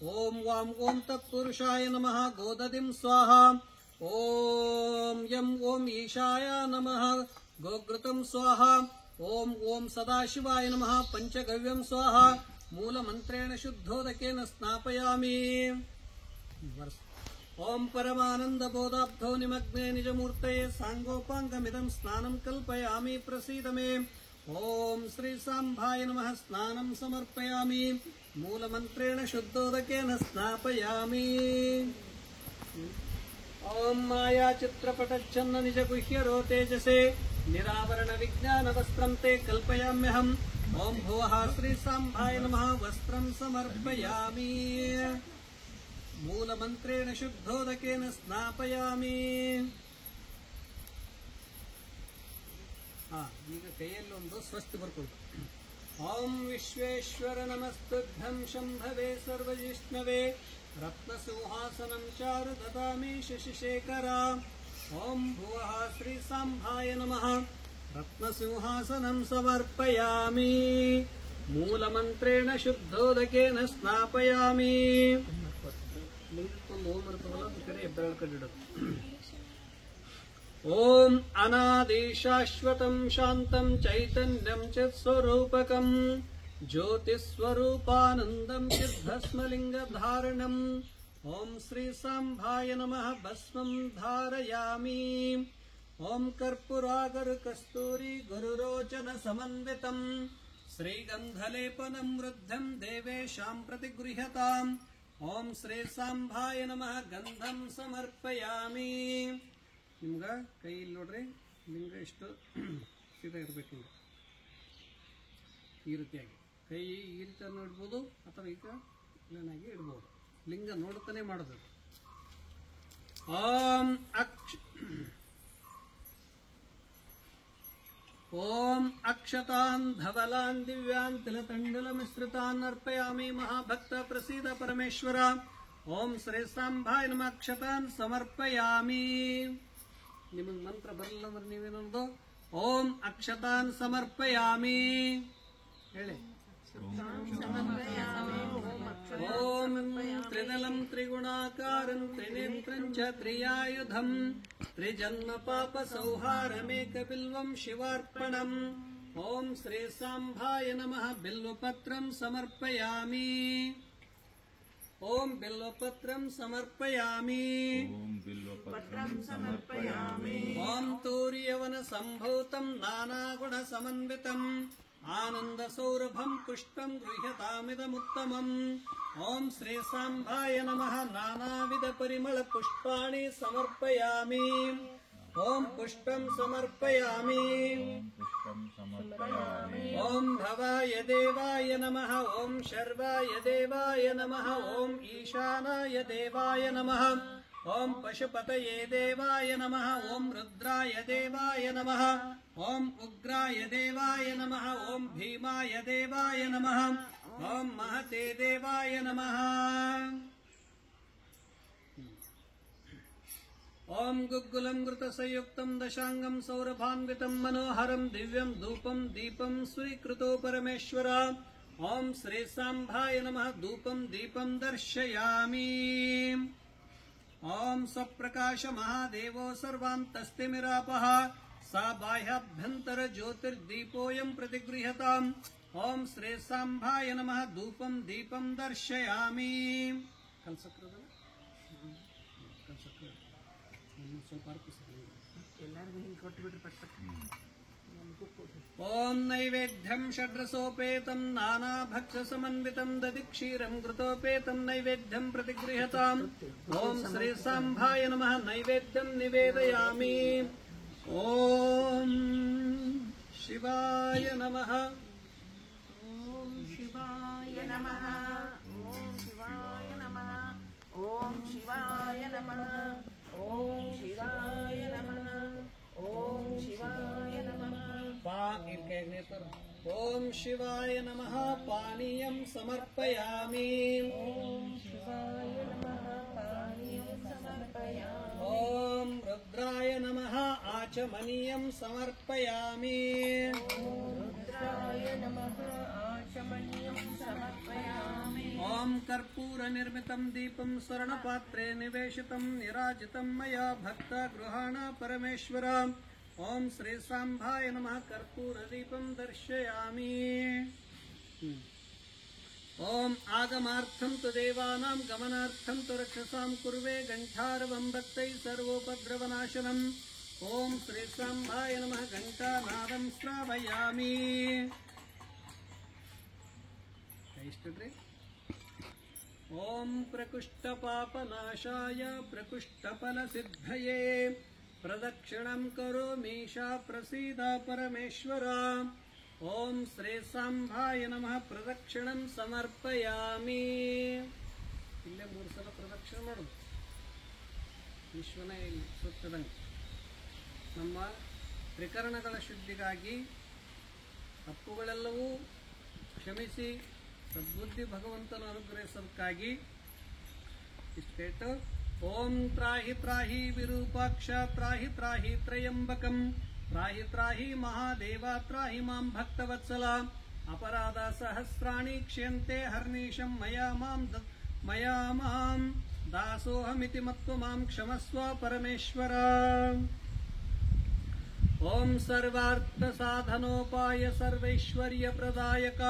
ओम वाम ओम तत्पुरुषाय नमः गोदधिं स्वाहा ओम यम ओम ईशाय नमः गोघृतं स्वाहा ओम ओम सदाशिवाय नमः पंचगव्यं स्वाहा मूलमन्त्रेण शुद्धोदकेन स्नापयामि ओम परमानंद बोधाब्धो निमग्ने निजमूर्तये सांगोपांगमिदं स्नानं कल्पयामि प्रसीद मे ओम श्री सांभाय नमः स्नानं समर्पयामि मूलमन्त्रेण शुद्धोदकेन स्नापयामि ओम माया चित्रपटच्छन्न निज गुह्यरो तेजसे निरावरण विज्ञान वस्त्रं ते कल्पयाम्यहम् ओम भुवः श्री सांभाय नमः वस्त्रं समर्पयामि मूलमन्त्रेण शुद्धोदकेन स्नापयामि ಈಗ ಕೈಯಲ್ಲಿ ಒಂದು ಸ್ವಸ್ತಿ ಬರ್ಕೊಳ್ಳಿ ಓಂ ವಿಶ್ವೇಶ್ವರ ನಮಸ್ತುಭ್ಯಂ ಶಂಭವೇ ಸರ್ವಜಿಷ್ಣವೇ ರತ್ನಸಿಂಹಾಸನಂ ಚಾರು ದದಾಮಿ ಶಶಿಶೇಖರ ಓಂ ಭುವಃ ಶ್ರೀ ಸಾಂಭಾಯ ನಮಃ ರತ್ನಸಿಂಹಾಸನಂ ಸಮರ್ಪಯಾಮಿ ಮೂಲಮಂತ್ರೇಣ ಶುದ್ಧೋದಕೇನ ಸ್ನಾಪಯಾಮಿ ಓಂ ಇರ್ತದಲ್ಲ ಅದು ಕರೆ ಬೆಳಕಡಿಡೋದು ಓಂ ಅನಾದಿ ಶಾಶ್ವತಂ ಶಾಂತಂ ಚೈತನ್ಯಂ ಚಿತ್ಸ್ವರೂಪಕಂ ಜ್ಯೋತಿಸ್ವರೂಪಾನಂದಂ ಸಿದ್ಧಸ್ಮಲಿಂಗಧಾರಣಂ ಓಂ ಶ್ರೀ ಸಾಂಭಾಯ ನಮಃ ಭಸ್ಮಂ ಧಾರಯಾಮಿ ಓಂ ಕರ್ಪೂರಾಗರು ಕಸ್ತೂರಿ ಗುರುರೋಚನ ಸಮನ್ವಿತಂ ಶ್ರೀಗಂಧಲೇಪನಂ ವೃದ್ಧಂ ದೇವೇಶಾಂ ಪ್ರತಿಗೃಹ್ಯತಾಂ ಓಂ ಶ್ರೀ ಸಾಂಭಾಯ ನಮಃ ಗಂಧಂ ಸಮರ್ಪಯಾಮಿ ನಿಮ್ಗ ಕೈ ಇಲ್ಲಿ ನೋಡ್ರಿ ಲಿಂಗ ಇಷ್ಟು ಸೀದಾ ಇರಬೇಕು ಈ ರೀತಿಯಾಗಿ ಕೈ ಈ ರೀತಿ ಇಡ್ಬೋದು ಅಥವಾ ಈಗ ಇಲ್ಲನಾಗಿ ಇಡ್ಬೋದು ಲಿಂಗ ನೋಡ್ತಾನೆ ಮಾಡೋದು ಓಂ ಅಕ್ಷತಾನ್ ಧವಲಾನ್ ದಿವ್ಯಾನ್ ತಿಲತಂಡಲ ಮಿಶ್ರಿತಾನ್ ಅರ್ಪಯಾಮಿ ಮಹಾಭಕ್ತ ಪ್ರಸೀದ ಪರಮೇಶ್ವರ ಓಂ ಶ್ರೀ ಸಾಂಭಾಯ ನಮಃ ಅಕ್ಷತಾನ್ ಸಮರ್ಪಯಾಮಿ ನಿಮಗೆ ಮಂತ್ರ ಬರಲಿಲ್ಲ ಅಂದ್ರೆ ನೀವೇನೊಂದು ಓಂ ಅಕ್ಷತಾನ್ ಸಮರ್ಪಯಾಮಿ ಹೇಳಿ ಓಂ ತ್ರಿದಲಂ ತ್ರಿಗುಣಾಕಾರಂ ತ್ರಿನೇತ್ರಂ ಚ ತ್ರಿಯಾಯುಧಂ ತ್ರಿಜನ್ಮ ಪಾಪ ಸಂಹಾರಮೇಕ ಬಿಲ್ವಂ ಶಿವಾರ್ಪಣಂ ಓಂ ಶ್ರೀ ಸಾಂಭಾಯ ನಮಃ ಬಿಲ್ವಪತ್ರಂ ಸಮರ್ಪಯಾಮಿ ಓಂ ಬಿಲ್ವಪತ್ರಂ ಸಮರ್ಪಯಾಮಿ ಓಂ ತೂರ್ಯವನ ಸಂಭೂತಂ ನಾನಾಗುಣ ಸಮನ್ವಿತಂ ಆನಂದ ಸೌರಭಂ ಪುಷ್ಪಂ ಗೃಹ್ಯತಾಮಿದಮುತ್ತಮಂ ಓಂ ಶ್ರೀ ಸಾಂಭಾಯ ನಮಃ ನಾನಾವಿಧ ಪರಿಮಳ ಪುಷ್ಪಾಣಿ ಸಮರ್ಪಯಾಮಿ ಓಂ ಪುಷ್ಪಂ ಸಮರ್ಪಯಾಮಿ ಓಂ ಭವಾಯ ದೇವಾಯ ನಮಃ ಓಂ ಶರ್ವಾಯ ದೇವಾಯ ನಮಃ ಓಂ ಈಶಾನಾಯ ದೇವಾಯ ನಮಃ ಓಂ ಪಶುಪತಯೇ ದೇವಾಯ ನಮಃ ಓಂ ರುದ್ರಾಯ ದೇವಾಯ ನಮಃ ಓಂ ಉಗ್ರಾಯ ದೇವಾಯ ನಮಃ ಓಂ ಭೀಮಾಯ ದೇವಾಯ ನಮಃ ಓಂ ಮಹತೆ ದೇವಾಯ ನಮಃ ಓಂ ಗುಗ್ಗುಲಂ ಘೃತಸಂಯುಕ್ತಂ ದಶಾಂಗಂ ಸೌರಭಾನ್ವಿತಂ ಮನೋಹರಂ ದಿವ್ಯಂ ಧೂಪಂ ದೀಪಂ ಸ್ವೀಕೃತೋ ಪರಮೇಶ್ವರ ಓಂ ಶ್ರೀ ಸಾಂಭಾಯ ನಮಃ ಧೂಪಂ ದೀಪಂ ದರ್ಶಯಾಮಿ ಓಂ ಸ್ವಪ್ರಕಾಶ ಮಹಾದೇವೋ ಸರ್ವಾಂತಸ್ತಿಮಿರಾಪಃ ಸಾ ಬಾಹ್ಯಾಭ್ಯಂತರ ಜ್ಯೋತಿರ್ದೀಪೋಯಂ ಪ್ರತಿಗೃಹ್ಯತಾಂ ಓಂ ಶ್ರೀ ಸಾಂಭಾಯ ನಮಃ ಧೂಪಂ ದೀಪಂ ದರ್ಶಯಾಮಿ ಕಲ್ಸಕ್ರದ ಕಲ್ಸಕ್ರ ಸ್ವಲ್ಪ ಎಲ್ಲರಿಗೂ ಹಿಂಗೆ ಕೊಟ್ಟುಬಿಟ್ರೆ ಓಂ ನೈವೇದ್ಯಂ ಷಡ್ರಸೋಪೇತಂ ನಾನಾಭಕ್ಷ ಸಮನ್ವಿತಂ ದಧಿಕ್ಷೀರಂ ಘೃತೋಪೇತಂ ನೈವೇದ್ಯಂ ಪ್ರತಿಗೃಹ್ಯತಾಂ ಓಂ ಶ್ರೀ ಸಾಂಭಾಯ ನಮಃ ನೈವೇದ್ಯಂ ನಿವೇದಯಾಮಿ ಓಂ ಶಿವಾಯ ನಮಃ ಓಂ ಶಿವಾಯ ನಮಃ ಓಂ ಶಿವಾಯ ನಮಃ ಓಂ ಶಿವಾಯ ನಮಃ ಓಂ ಶಿವಾಯ ನಮಃ ಓಂ ಶಿವಾಯ ನಮಃ ಓಂ ಓಂ ಶಿವಾಯ ನಮಃ ಪಾನೀಯಂ ಸಮರ್ಪಯಾಮಿ. ಓಂ ಶಿವಾಯ ನಮಃ ಪಾನೀಯಂ ಸಮರ್ಪಯಾಮಿ. ಓಂ ರುದ್ರಾಯ ನಮಃ ಆಚಮನೀಯಂ ಸಮರ್ಪಯಾಮಿ. ಓಂ ರುದ್ರಾಯ ನಮಃ ಆಚಮನೀಯಂ ಸಮರ್ಪಯಾಮಿ. ಓಂ ಕರ್ಪೂರ ನಿರ್ಮಿತಂ ದೀಪಂ ಸ್ವರ್ಣಪಾತ್ರೆ ನಿವೇಶಿತಂ ನಿರಾಜಿತಂ ಮಯಾ ಭಕ್ತ ಗೃಹಾಣ ಪರಮೇಶ್ವರ. ಓಂ ಶ್ರೀ ಸಾಂಬಾಯ ನಮಃ ಕರ್ಪೂರ ದೀಪಂ ದರ್ಶಯಾಮಿ. ಓಂ ಆಗಮಾರ್ಥಂ ತು ದೇವಾನಾಂ ಗಮನಾರ್ಥಂ ತು ರಕ್ಷಸಾಂ ಕುರ್ವೆ ಗಂಠಾರವಂ ಭಕ್ತೈ ಸರ್ವೋಪದ್ರವನಾಶನಂ. ಓಂ ಶ್ರೀ ಸಾಂಬಾಯ ನಮಃ ಘಂಟಾನಾದಂ ಶ್ರಾವಯಾಮಿ. ಇಷ್ಟಡ್ರಿ. ಓಂ ಪ್ರಕುಷ್ಟಪಾಪನಾಶಾಯ ಪ್ರಕುಷ್ಟಫಲಸಿದ್ಧಯೇ ಪ್ರದಕ್ಷಿಣಂ ಕರೋಮೀಶಾ ಪ್ರಸೀದ ಪರಮೇಶ್ವರ. ಓಂ ಶ್ರೀ ಸಾಂಬಾಯ ನಮಃ ಪ್ರದಕ್ಷಿಣಂ ಸಮರ್ಪಯಾಮಿ. ಇಲ್ಲೇ 3 ಸಲ ಪ್ರದಕ್ಷಿಣೆ ಮಾಡೋದು, ವಿಶ್ವನೇ ಸುತ್ತದಂಗೆ. ನಮ್ಮ ತ್ರಿಕರಣಗಳ ಶುದ್ಧಿಗಾಗಿ ತಪ್ಪುಗಳೆಲ್ಲವೂ ಕ್ಷಮಿಸಿ ಸದ್ಬುದ್ಧಿ ಭಗವಂತನ ಅನುಗ್ರಹಿಸೋದಕ್ಕಾಗಿ ಇಷ್ಟು ಕೇಟ್ಟು ಓಂ ತ್ರಾಹಿ ತ್ರಾಹಿ ವಿರೂಪಾಕ್ಷ ತ್ರಾಹಿ ತ್ರಾಹಿ ತ್ರಯಂಬಕಂ ತ್ರಾಹಿ ತ್ರಾಹಿ ಮಹಾದೇವ ತ್ರಾಹಿ ಮಾಂ ಭಕ್ತವತ್ಸಲ. ಅಪರಾಧ ಸಹಸ್ರಾಣಿ ಕ್ಷೇಂತೆ ಹರ್ನಿಶಂ ಮಯಾ ಮಾಂ ದಾಸೋಹಮಿತಿ ಮತ್ವ ಮಾಂ ಕ್ಷಮಸ್ವ ಪರಮೇಶ್ವರ. ಓಂ ಸರ್ವಾರ್ಥ ಸಾಧನೋಪಾಯ ಸರ್ವೈಶ್ವರ್ಯ ಪ್ರದಾಯಕ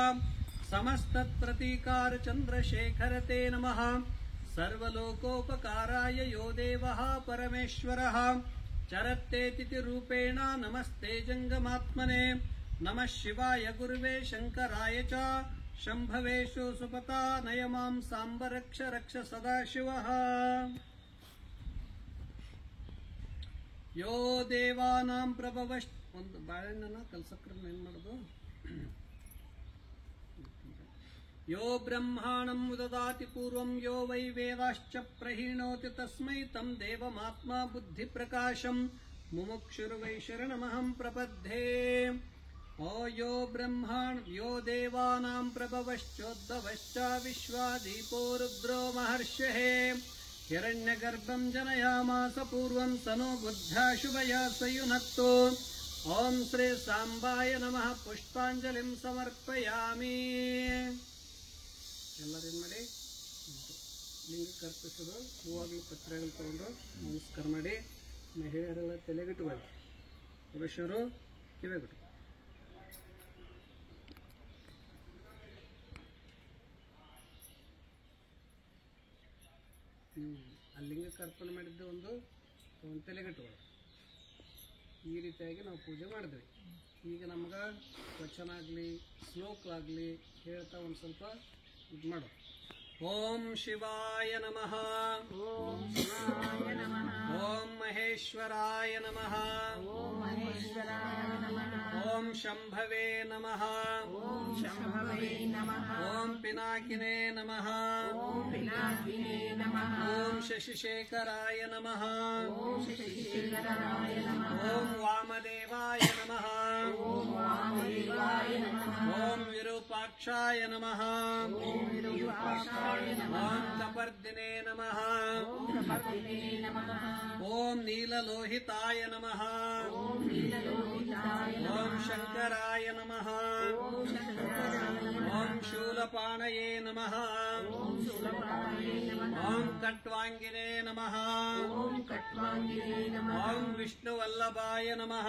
ಸಮಸ್ತತ್ಪ್ರತೀಕಾರ ಚಂದ್ರಶೇಖರ ತೇ ನಮಃ. ಸರ್ವಲೋಕೋಪಕಾರಾಯ ಯೋ ದೇವಃ ಪರಮೇಶ್ವರಃ ಚರತ್ತೇತಿ ರೂಪೇಣ ನಮಸ್ತೆ ಜಂಗಮಾತ್ಮನೆ. ನಮಃ ಶಿವಾಯ ಗುರುವೇ ಶಂಕರಾಯ ಚ ಶಂಭವೇಶು ಸುಪತಾ ನಯ ಮಾಂ ಸಾಂಬ ರಕ್ಷ ರಕ್ಷ ಸದಾಶಿವಃ. ಯೋ ದೇವಾನಾಂ ಪ್ರಭವಶ್ ಒಂದು ಬಾಳೆಹಣ್ಣನ್ನ ಕಲ್ಸಕ್ರಮ ಏನ್ ಮಾಡೋದು. ಯೋ ಬ್ರಹ್ಮಾಣಂ ಉದದಾತಿ ಪೂರ್ವಂ ಯೋ ವೈ ವೇದಾಶ್ಚ ಪ್ರಹೀಣೋತಿ ತಸ್ಮೈ ತಂ ದೇವಮಾತ್ಮ ಬುದ್ಧಿ ಪ್ರಕಾಶಂ ಮುಮುಕ್ಷುರ್ವೈ ಶರಣಮಹಂ ಪ್ರಪದ್ಧೇ. ಓ ಯೋ ಬ್ರಹ್ಮಾಣ ಯೋ ದೇವಾನಾಂ ಪ್ರಭವಶ್ಚೋದ್ಭವಶ್ಚ ವಿಶ್ವಾದೀಪೋ ರುದ್ರೋ ಮಹರ್ಷಿಃ ಹಿರಣ್ಯಗರ್ಭಂ ಜನಯಾಮಾಸ ಪೂರ್ವಂ ಸನೋ ಬುದ್ಧ್ಯಾ ಶುಭಯ ಸಯುನಕ್ತೋ. ಓಂ ಶ್ರೀ ಸಾಂಬಾಯ ನಮಃ ಪುಷ್ಪಾಂಜಲಿಂ ಸಮರ್ಪಯಾಮಿ. ಎಲ್ಲರೇನು ಮಾಡಿ ಲಿಂಗಕ್ಕೆ ಅರ್ಪಿಸೋದು, ಹೂವಾಗಲಿ ಪತ್ರೆಗಳು ತಗೊಂಡು ನಮಸ್ಕಾರ ಮಾಡಿ. ಮಹಿಳೆಯರೆಲ್ಲ ತಲೆಗಿಟ್ಟುಕೊಳ್ಳಿ, ಪುರುಷರು ಕಿವಿಗಿಟ್ಟು. ಆ ಲಿಂಗಕ್ಕೆ ಅರ್ಪಣೆ ಮಾಡಿದ್ದು ಒಂದು ತಲೆಗಿಟ್ಟುಕೊಳ್ಳಿ. ಈ ರೀತಿಯಾಗಿ ನಾವು ಪೂಜೆ ಮಾಡಿದ್ವಿ. ಈಗ ನಮ್ಗೆ ವಚನ ಆಗಲಿ ಶ್ಲೋಕ ಆಗಲಿ ಹೇಳ್ತಾ ಒಂದು ಸ್ವಲ್ಪ ಇದು ಮಾಡು. ಓಂ ಶಿವಾಯ ನಮಃ. ಓಂ ಶಿವಾಯ ನಮಃ. ಓಂ ಮಹೇಶ್ವರಾಯ ನಮಃ. ಓಂ ಮಹೇಶ್ವರಾಯ ನಮಃ. ಓಂ ಶಂಭವೇ ನಮಃ. ಓಂ ಶಂಭವೇ ನಮಃ. ಓಂ ಪಿನಾಕಿನೇ ನಮಃ. ಓಂ ಪಿನಾಕಿನೇ ನಮಃ. ಓಂ ಶಶಿಶೇಖರಾಯ ನಮಃ. ಓಂ ಶಶಿಶೇಖರಾಯ ನಮಃ. ಓಂ ವಾಮದೇವಾಯ ನಮಃ. ಓಂ ವಾಮದೇವಾಯ ನಮಃ. ಓಂ ವಿರೂಪಾಕ್ಷಾಯ ನಮಃ. ಓಂ ವಿರೂಪಾಕ್ಷಾಯ ನಮಃ. ಓಂ ಕಪರ್ದಿನೇ ನಮಃ. ಓಂ ಕಪರ್ದಿನೇ ನಮಃ. ಓಂ ನೀಲಲೋಹಿತಾಯ ನಮಃ. ಓಂ ನೀಲಲೋಹಿತಾಯ ನಮಃ. ಓಂ ಶಂಕರಾಯ ನಮಃ. ಓಂ ಶಂಕರಾಯ ನಮಃ. ಓಂ ಶೂಲಪಾಣಯೇ ನಮಃ. ಓಂ ಶೂಲಪಾಣಯೇ ನಮಃ. ಓಂ ಕಟ್ವಾಂಗಿನೇ ನಮಃ. ಓಂ ಕಟ್ವಾಂಗಿನೇ ನಮಃ. ಓಂ ವಿಷ್ಣುವಲ್ಲಭಾಯ ನಮಃ.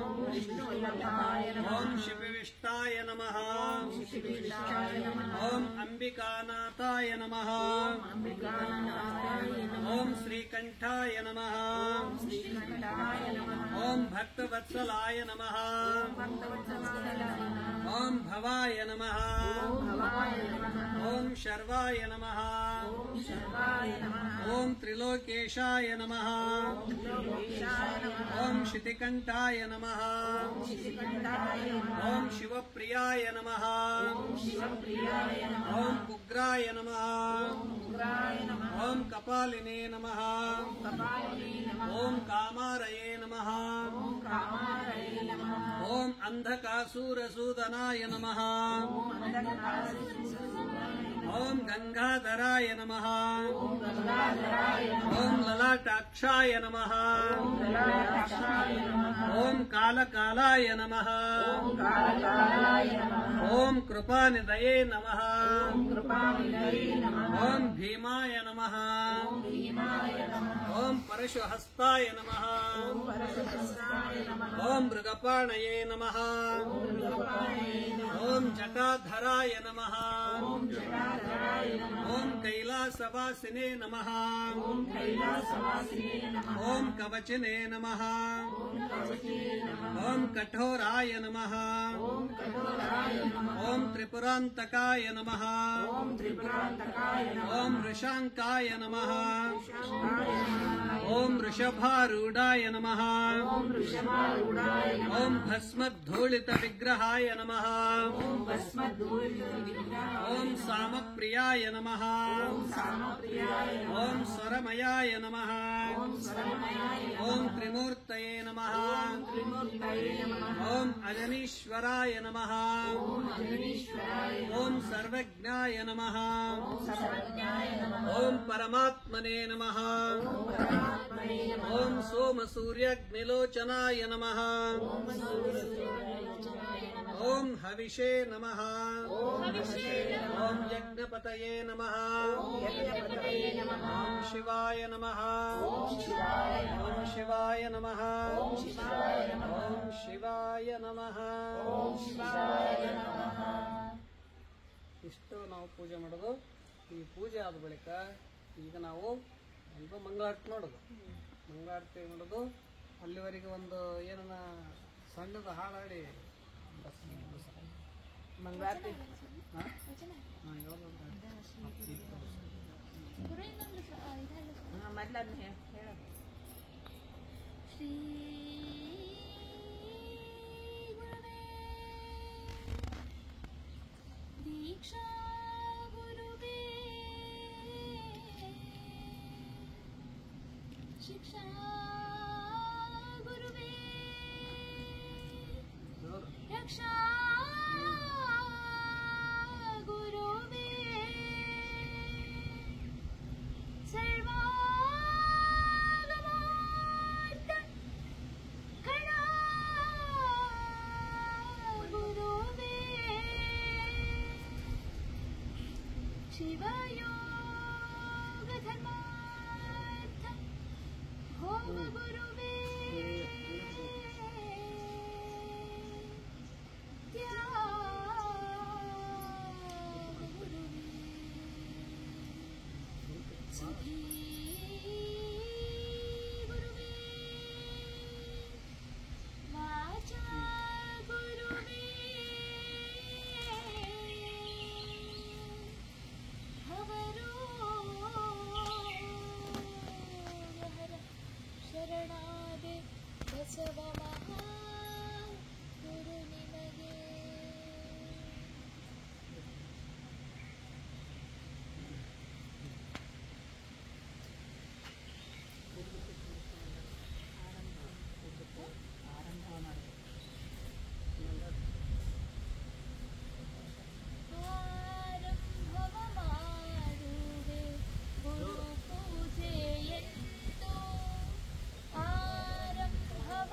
ಓಂ ವಿಷ್ಣುವಲ್ಲಭಾಯ ನಮಃ. ಓಂ ಶಿವವಿಷ್ಟಾಯ ನಮಃ. ಶಿವವಿಷ್ಟಾಯ ನಮಃ. ಓಂ ಅಂಬಿಕಾನಾಥಾಯ ನಮಃ. ಅಂಬಿಕಾನಾಥಾಯ ನಮಃ. ಓಂ ಶ್ರೀಕಂಠಾಯ ನಮಃ. ಓಂ ಶ್ರೀಕಂಠಾಯ ನಮಃ. ಓಂ ಭಕ್ತವತ್ಸಲಾಯ ನಮಃ. ಭಕ್ತವತ್ಸಲಾಯ ನಮಃ. ಓಂ ಭವಾಯ ನಮಃ. ಓಂ ಭವಾಯ ನಮಃ. ಓಂ ಶರ್ವಾಯ ನಮಃ. ಓಂ ಶರ್ವಾಯ ನಮಃ. ಓಂ ತ್ರಿಲೋಕೇಶಾಯ ನಮಃ. ತ್ರಿಲೋಕೇಶಾಯ ನಮಃ. ಓಂ ಶಿತಿಕಂಠಾಯ ನಮಃ. ಓಂ ಶಿತಿಕಂಠಾಯ ನಮಃ. ಓಂ ಶಿವಪ್ರಿಯಾಯ ನಮಃ. ಓಂ ಶಿವಪ್ರಿಯಾಯ ನಮಃ. ಓಂ ಉಗ್ರಾಯ ನಮಃ. ಓಂ ಉಗ್ರಾಯ ನಮಃ. ಓಂ ಕಪಾಲಿನೇ ನಮಃ. ಓಂ ಕಪಾಲಿನೇ ನಮಃ. ಓಂ ಕಾಮಾರಯೇ ನಮಃ. ಓಂ ಕಾಮಾರಯೇ ನಮಃ. ಓಂ ಅಂಧಕಾಸೂರಸೂದನಾಯ ನಮಃ ಓಂ ಗಂಗಾಧರಾಯ ನಮಃ ಓಂ ಲಲಾಟಾಕ್ಷಾಯ ನಮಃ ಓಂ ಕಾಲಕಾಲಾಯ ನಮಃ ಓಂ ಕೃಪಾನಿಧಯೇ ನಮಃ ಓಂ ಭೀಮಾಯ ನಮಃ ಓಂ ಪರಶುಹಸ್ತಾಯ ನಮಃ ಓಂ ಮೃಗಪಾಣಯೇ ನಮಃ ಓಂ ಜಟಾಧರಾಯ ನಮಃ ಓಂ ಕೈಲಾಸವಾಸಿನೇ ನಮಃ ಓಂ ಕವಚಿನೇ ನಮಃ ಓಂ ಕಠೋರಾಯ ನಮಃ ಓಂ ತ್ರಿಪುರಾಂತಕಾಯ ನಮಃ ಓಂ ವೃಷಾಂಕಾಯ ನಮಃ ಓಂ ವೃಷಭಾರೂಢಾಯ ನಮಃ ಓಂ ಭಸ್ಮಧೂಳಿತ ವಿಗ್ರಹಾಯ ನಮಃ ಓಂ ಸಾಮಪ್ರಿಯಾಯ ನಮಃ ಓಂ ಸ್ವರಮಯಾಯ ನಮಃ ಓಂ ತ್ರಿಮೂರ್ತಯೇ ನಮಃ ಓಂ ಅಜನೀಶ್ವರಾಯ ನಮಃ ಓಂ ಸರ್ವಜ್ಞಾಯ ನಮಃ ಓಂ ಪರಮಾತ್ಮನೇ ನಮಃ ಓಂ ಸೋಮಸೂರ್ಯಗ್ನಿಲೋಚನಾಯ ನಮಃ ಓಂ ಹವಿಷೇ ನಮಃ ಓಂ ಯಜ್ಞಪತಯೇ ನಮಃ ಓಂ ಶಿವಾಯ ನಮಃ ಓಂ ಶಿವಾಯ ನಮಃ ಓಂ ಶಿವಾಯ ನಮಃ ಇಷ್ಟು ನಾವು ಪೂಜೆ ಮಾಡೋದು. ಈ ಪೂಜೆ ಆದ ಬಳಿಕ ಈಗ ನಾವು ಒಂದು ಮಂಗಳಾರತಿ ಮಾಡೋದು. ಮಂಗಳಾರತಿ ಮಾಡೋದು ಅಲ್ಲಿವರೆಗೆ ಒಂದು ಏನನ್ನ ಸಣ್ಣದ ಹಾಡಾಡಿ ಮಂಗಳಾರತಿ ಮೊದಲನ್ನು ಹೇಳೋದು. ಶ್ರೀ ದೀಕ್ಷಾ ಗುರುವೇ ಶಿಕ್ಷಾ ಗುರುವೇ ರಕ್ಷಾ ಗುರುವೇ ಸರ್ವಾಗಮಾರ್ಥ ಕಣಾ ಗುರುವೇ ಶಿವಯೋಗ ಧರ್ಮಾರ್ಥ ಹೋಮ ಗುರುವೇ ತ್ಯಾಗ ಗುರುವೇ ಸುಧೀ ಗುರುವೇ ವಾಚಾ ಗುರುವೇ ಹರ ಶರಣಾದೆ ಬಸವ ಮಹಾ ಗುರು ನಿನಗೆ. ಆರಂಭವ ಮಾಡುವೆ ಗುರು ಪೂಜೆಯೆಂದು, ಆರಂಭವ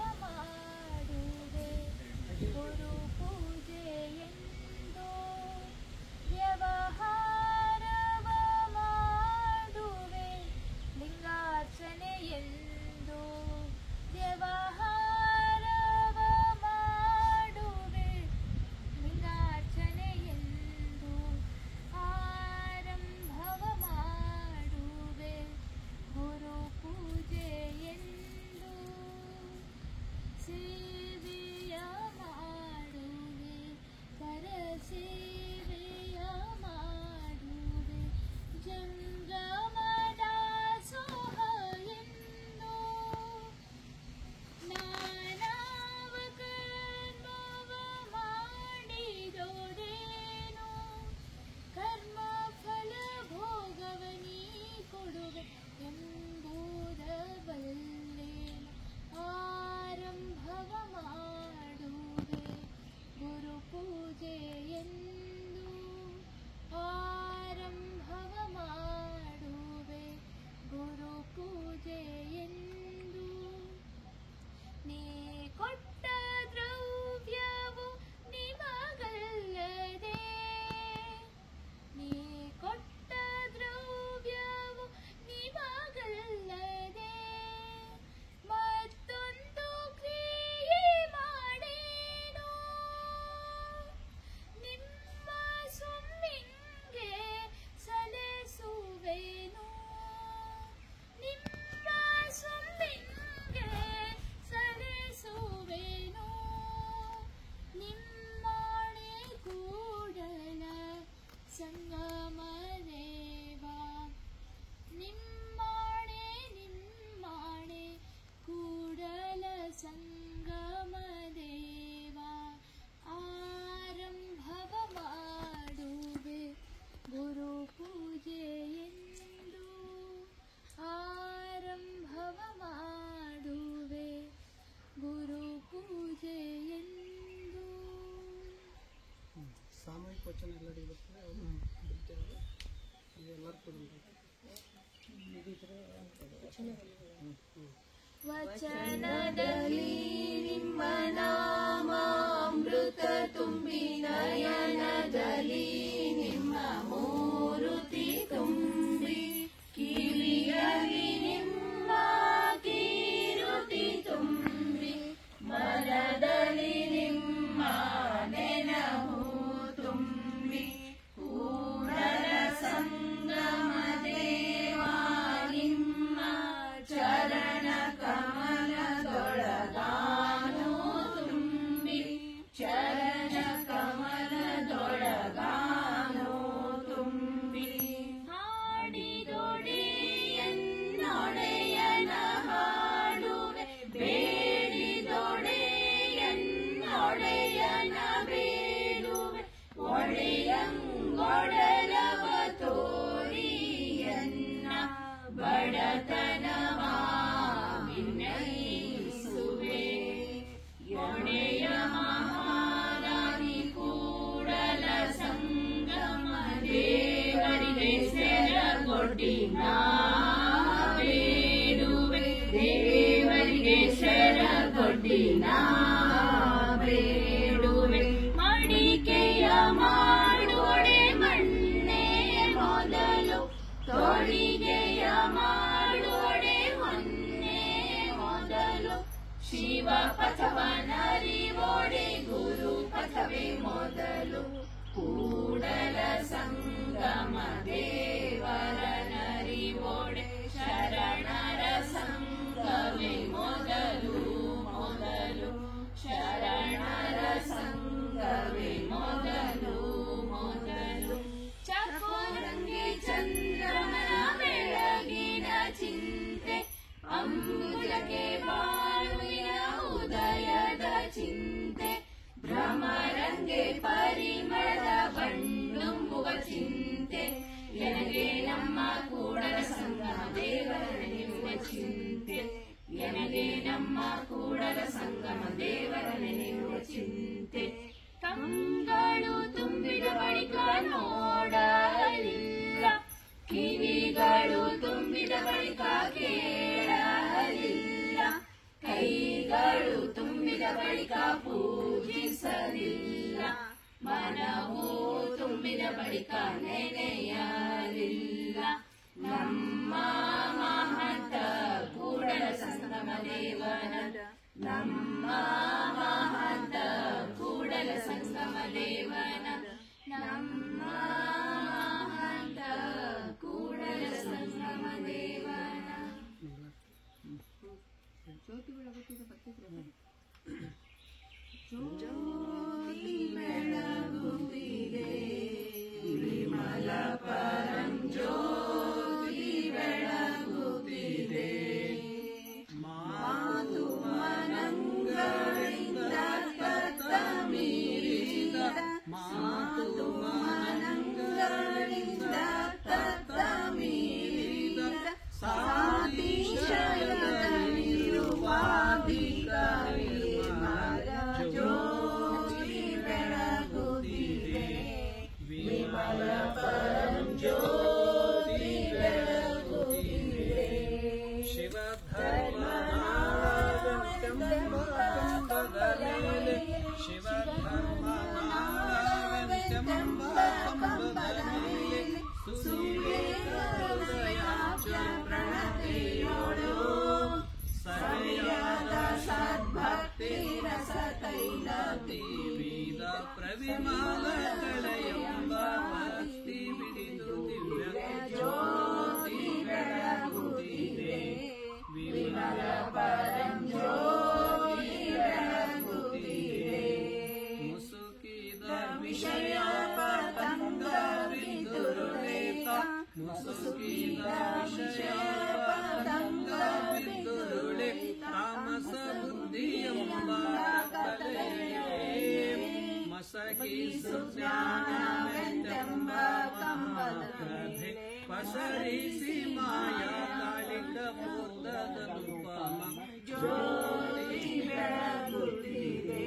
ಪೂಜೆಯೆಂದು ಆರಂಭವ ಮಾಡುವೆ ಗುರು ಪೂಜೆಯೆಂದು ನೀ ಕೊಟ್ಟ ದ್ರವ್ಯವು ನಿಮಗಲ್ಲದೆ ನೀ ಕೊಟ್ಟ ದ್ರವ್ಯವು ನಿಮಗಲ್ಲದೆ ಮತ್ತೊಂದು ಕ್ರಿಯೆ ಮಾಡೇನೋ ನಿಮ್ಮ ಸೊಮ್ಮಿಂಗೆ ಸಲ್ಲಿಸುವೆನು ನಿಮ್ಮ ಸೊಮ್ಮಿಂಗೆ ಸಲ್ಲಿಸುವೆನು ನಿಮ್ಮೊಡೆ ಕೂಡಲ ಸಂಗಮ ದೇವ ನಿಮ್ಮೊಡೆ ಕೂಡಲ ಸಂಗಮ ದೇವ ಆರಂಭವ ಮಾಡುವೆ ಗುರು ಪೂಜೆಯೆಂದು ಆರಂಭವ ಮಾಡುವೆ ಗುರು ಪೂಜೆಯೆಂದು. ಸಾಮೂಹಿಕ ವಚನ ಎಲ್ಲರಿಗೂ ವಚನದಲ್ಲಿ ನಿಮ್ಮ ನಾಮಾಮೃತ ತುಂಬಿ ನಯನದಲ್ಲಿ ನಿಮ್ಮ ಮೂರುತಿ ತುಂಬಿ ಕಿವಿಯಲ್ಲಿ ನಿಮ್ಮ ಕೀರುತಿ ತುಂಬಿ ಮನದಲ್ಲಿ ನಿಮ್ಮ ನೆನಹು ತುಂಬಿ ಕೂಡಲ ಸಂಗಮ ದೇವ ನಿಮ್ಮ ಚರಣ ಕಮಲದೊಳಗಾನು ತುಂಬಿ ಚರಣ ಕಮಲದೊಳಗಾನು ತುಂಬಿ ಹಾಡಿದೊಡೆ ಎನ್ನೊಡೆಯನ ಹಾಡುವೆ ಬೇಡಿದೊಡೆ ಎನ್ನೊಡೆಯನ ಬೇಡುವೆ ಒಡೆಯಂಗೊಡಲವ ತೋರಿ ಎನ್ನ ಬಡತನವ ವಿನಯಿಸುವೆ ಒಡೆಯ ಮಹಾರಾಣಿ ಕೂಡಲ ಸಂಗಮ ದೇವರಿಗೆ ಶರಣಗೊಡ್ಡಿ ನಾ ಬೇಡುವೆ ದೇವರಿಗೆ ಶರಣಗೊಡ್ಡಿ ನಾ ಬೇಡುವೆ ಮಡಿಕೆಯ ಮಾಡುವಡೆ ಮಣ್ಣೆ ಮೊದಲು ತೊಳಿಗೆಯ ಮಾಡುವಡೆ ಹೊನ್ನೆ ಮೊದಲು ಶಿವ ಪಥವನರಿವೋಡೆ ಗುರು ಪಥವೇ ಮೊದಲು ಕೂಡಲ ಸಂಗಮ ದೇವರ ನರಿವೋಡೆ ಶರಣರ ಸಂಗವೇ ಮೊದಲು ಮೊದಲು ಶರಣರ ಸಂಗವೇ ಮೊದಲು ಮೊದಲು ಚಕೋರಂಗಿ ಚಂದ್ರಮನ ಬೆಳಗಿನ ಚಿಂತೆ ಅಂಬುಜಕ್ಕೆ ಬಾಳುವಿನ ಉದಯದ ಚಿಂತೆ ಭ್ರಮರಂಗೆ ಪರಿಮಳದ ಬಣ್ಣುಂಬುವ ಚಿಂತೆ ಎನಗೆ ನಮ್ಮ ಕೂಡಲ ಸಂಗಮ ದೇವರ ನೆನೆಯುವ ಚಿಂತೆ ಎನಗೆ ನಮ್ಮ ಕೂಡಲ ಸಂಗಮ ದೇವರ ನೆನೆಯುವ ಚಿಂತೆ ಕಂಗಳು ತುಂಬಿದ ಬಳಿಕ ನೋಡಲಿಲ್ಲ ಕಿವಿಗಳು ತುಂಬಿದ ಬಳಿಕ ಕೇಳಲಿಲ್ಲ ಕೈಗಳು ತುಂಬಿದ ಬಳಿಕ ಪೂಜಿಸಲಿಲ್ಲ ಮನವು ತುಂಬಿದ ಬಳಿಕ ನೆನೆಯಲಿಲ್ಲ ನಮ್ಮ ಮಹಂತ ಕೂಡಲ ಸಂಗಮ ದೇವನ ನಮ್ಮ ಮಹಂತ ಕೂಡಲ ಸಂಗಮ ದೇವನ ನಮ್ಮ ಮಹಂತ ಕೂಡಲ ಸಂಗಮ ದೇವನ ಜ್ಯೋತಿ ಬೆಳಗುತ್ತಿದೆ ವಿಮಲ ಪರಂ ಜ್ಯೋತಿ ಬೆಳಗುತ್ತಿದೆ ಮಾತು ಮನಂಗಳಿಂದ ಕತ್ತ ಮೀರಿದ ಮಾತು ಮನಂಗಳಿಂದ ಕತ್ತ ಮೀರಿದ ಸಾಧೀಶಯನಿರುವ ಭಿಕಾರಿ ಮರ ಜ್ಯೋತಿ ಕುಂಭದ ಮೇಲೆ ಶಿವಧರ್ಮ ನಾವೆಂತೆಂಬ ಕಂಬದ ಮೇಲೆ ಸುವಿವೇಕ ಹೃದಯಾಚ ಪ್ರಣತೆಯೋಳು ಸರಿಯಾದ ಸದ್ಭಕ್ತಿ ರಸ ತೈಲ ದೇವಿದ ಪ್ರವಿಮಾಲ ಕಳೆಯೆಂಬ ಭಕ್ತಿ ಬಿಡಿದು ದಿವ್ಯ ಜ್ಯೋತಿ ಬೆಳಗುತ್ತಿದೆ ವಿಮಲ ಪರಂ ಜ್ಯೋತಿ ಬೆಳಗುತ್ತಿದೆ ಮುಸುಕಿದ ವಿಷಯ ಪತಂಗ ಬಿದ್ದುರುಳಿತ ಮುಸುಕಿದ ವಿಷಯ ಪತಂಗ ಬಿದ್ದುರುಳೆ ತಾಮಸ ಬುದ್ಧಿಯೆಂಬ ಕಲೆಯೇ ಮಸಗಿಸು ಜ್ಞಾನವೆಂದೆಂಬ ಮಹಾಪ್ರಭೆ ಪಸರಿಸಿ ಮಾಯಾ ಕಾಳಿಕ ಪೂರ್ಣದ ರೂಪಮ ಜ್ಯೋತಿ ಬೆಳಗುತ್ತಿದೆ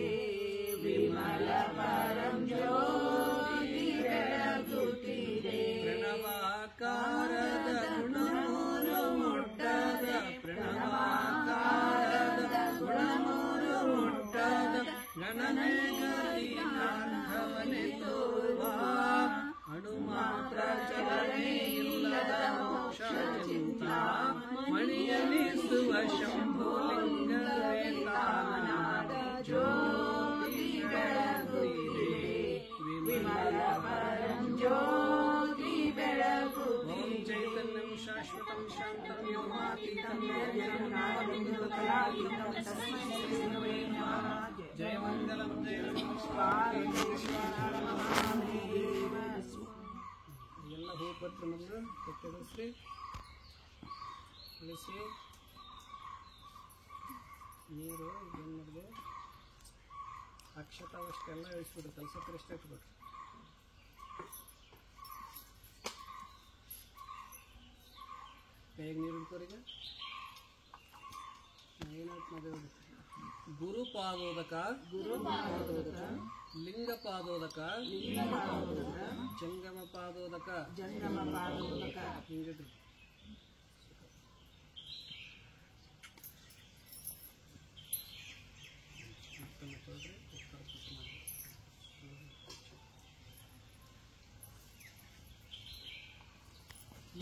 ವಿಮಲ ಪರಂ ಜ್ಯೋತಿ ಬೆಳಗುತ್ತಿದೆ ಪ್ರಣವಾಕಾರದ ಗುಣಮೂರು ಮುಟ್ಟದ ಪ್ರಣವಾಕಾರದ ಗುಣಮೂರು ಮುಟ್ಟದ ಗಣನೆಗರಿ ಕಾಂಧವನೆ ತೋರುವ ಅಣು ಮಾತ್ರ ಚಲನೆ ಇಲ್ಲದ ಮೋಕ್ಷ ಚಿಂತ ಮಣಿಯನಿಸುವ ಶಂಭುಲಿಂಗವೇ ತಾನಾದ ಜ್ಯೋತಿ ಬೆಳಗುತ್ತಿದೆ ವಿಮಲ ಪರಂ ಜ್ಯೋತಿ ಬೆಳಗುತ್ತಿದೆ ಓಂ ಚೈತನ್ಯಂ ಶಾಶ್ವತಂ ಶಾಂತಂ ವ್ಯೋಮಾತೀತಂ ನಿರ್ಮಲಂ ನಾದಂ ತಸ್ಮೈ ಶ್ರೀ ಗುರವೇ ನಮಃ ಜಯ ಮಂಗಲಂ ಜಯ ನಮಸ್ಕಾರ ಎಲ್ಲ ಹೋಗ್ಬರ್ತಾರೆ ಮೊದಲು ಕೆತ್ತಿಸಿ ಇಳಿಸಿ ನೀರು ಏನು ಮಾಡಿದೆ ಅಕ್ಷತಾವಷ್ಟೆಲ್ಲ ಇಳಿಸ್ಬಿಟ್ಟು ಕೆಲಸ ಕರೆಷ್ಟ ಇಟ್ಬಿಟ್ರು ಕೈಗೆ ನೀರು ಹಿಡ್ಕೋರಿಗೆ ಏನಾಯ್ತು ಮದುವೆ ಗುರುಪಾದೋದಕ ಲಿಂಗಪಾದೋದಕ ಜಂಗಮ ಪಾದೋದಕ ಹಿಂಗಿಡ್ರಿ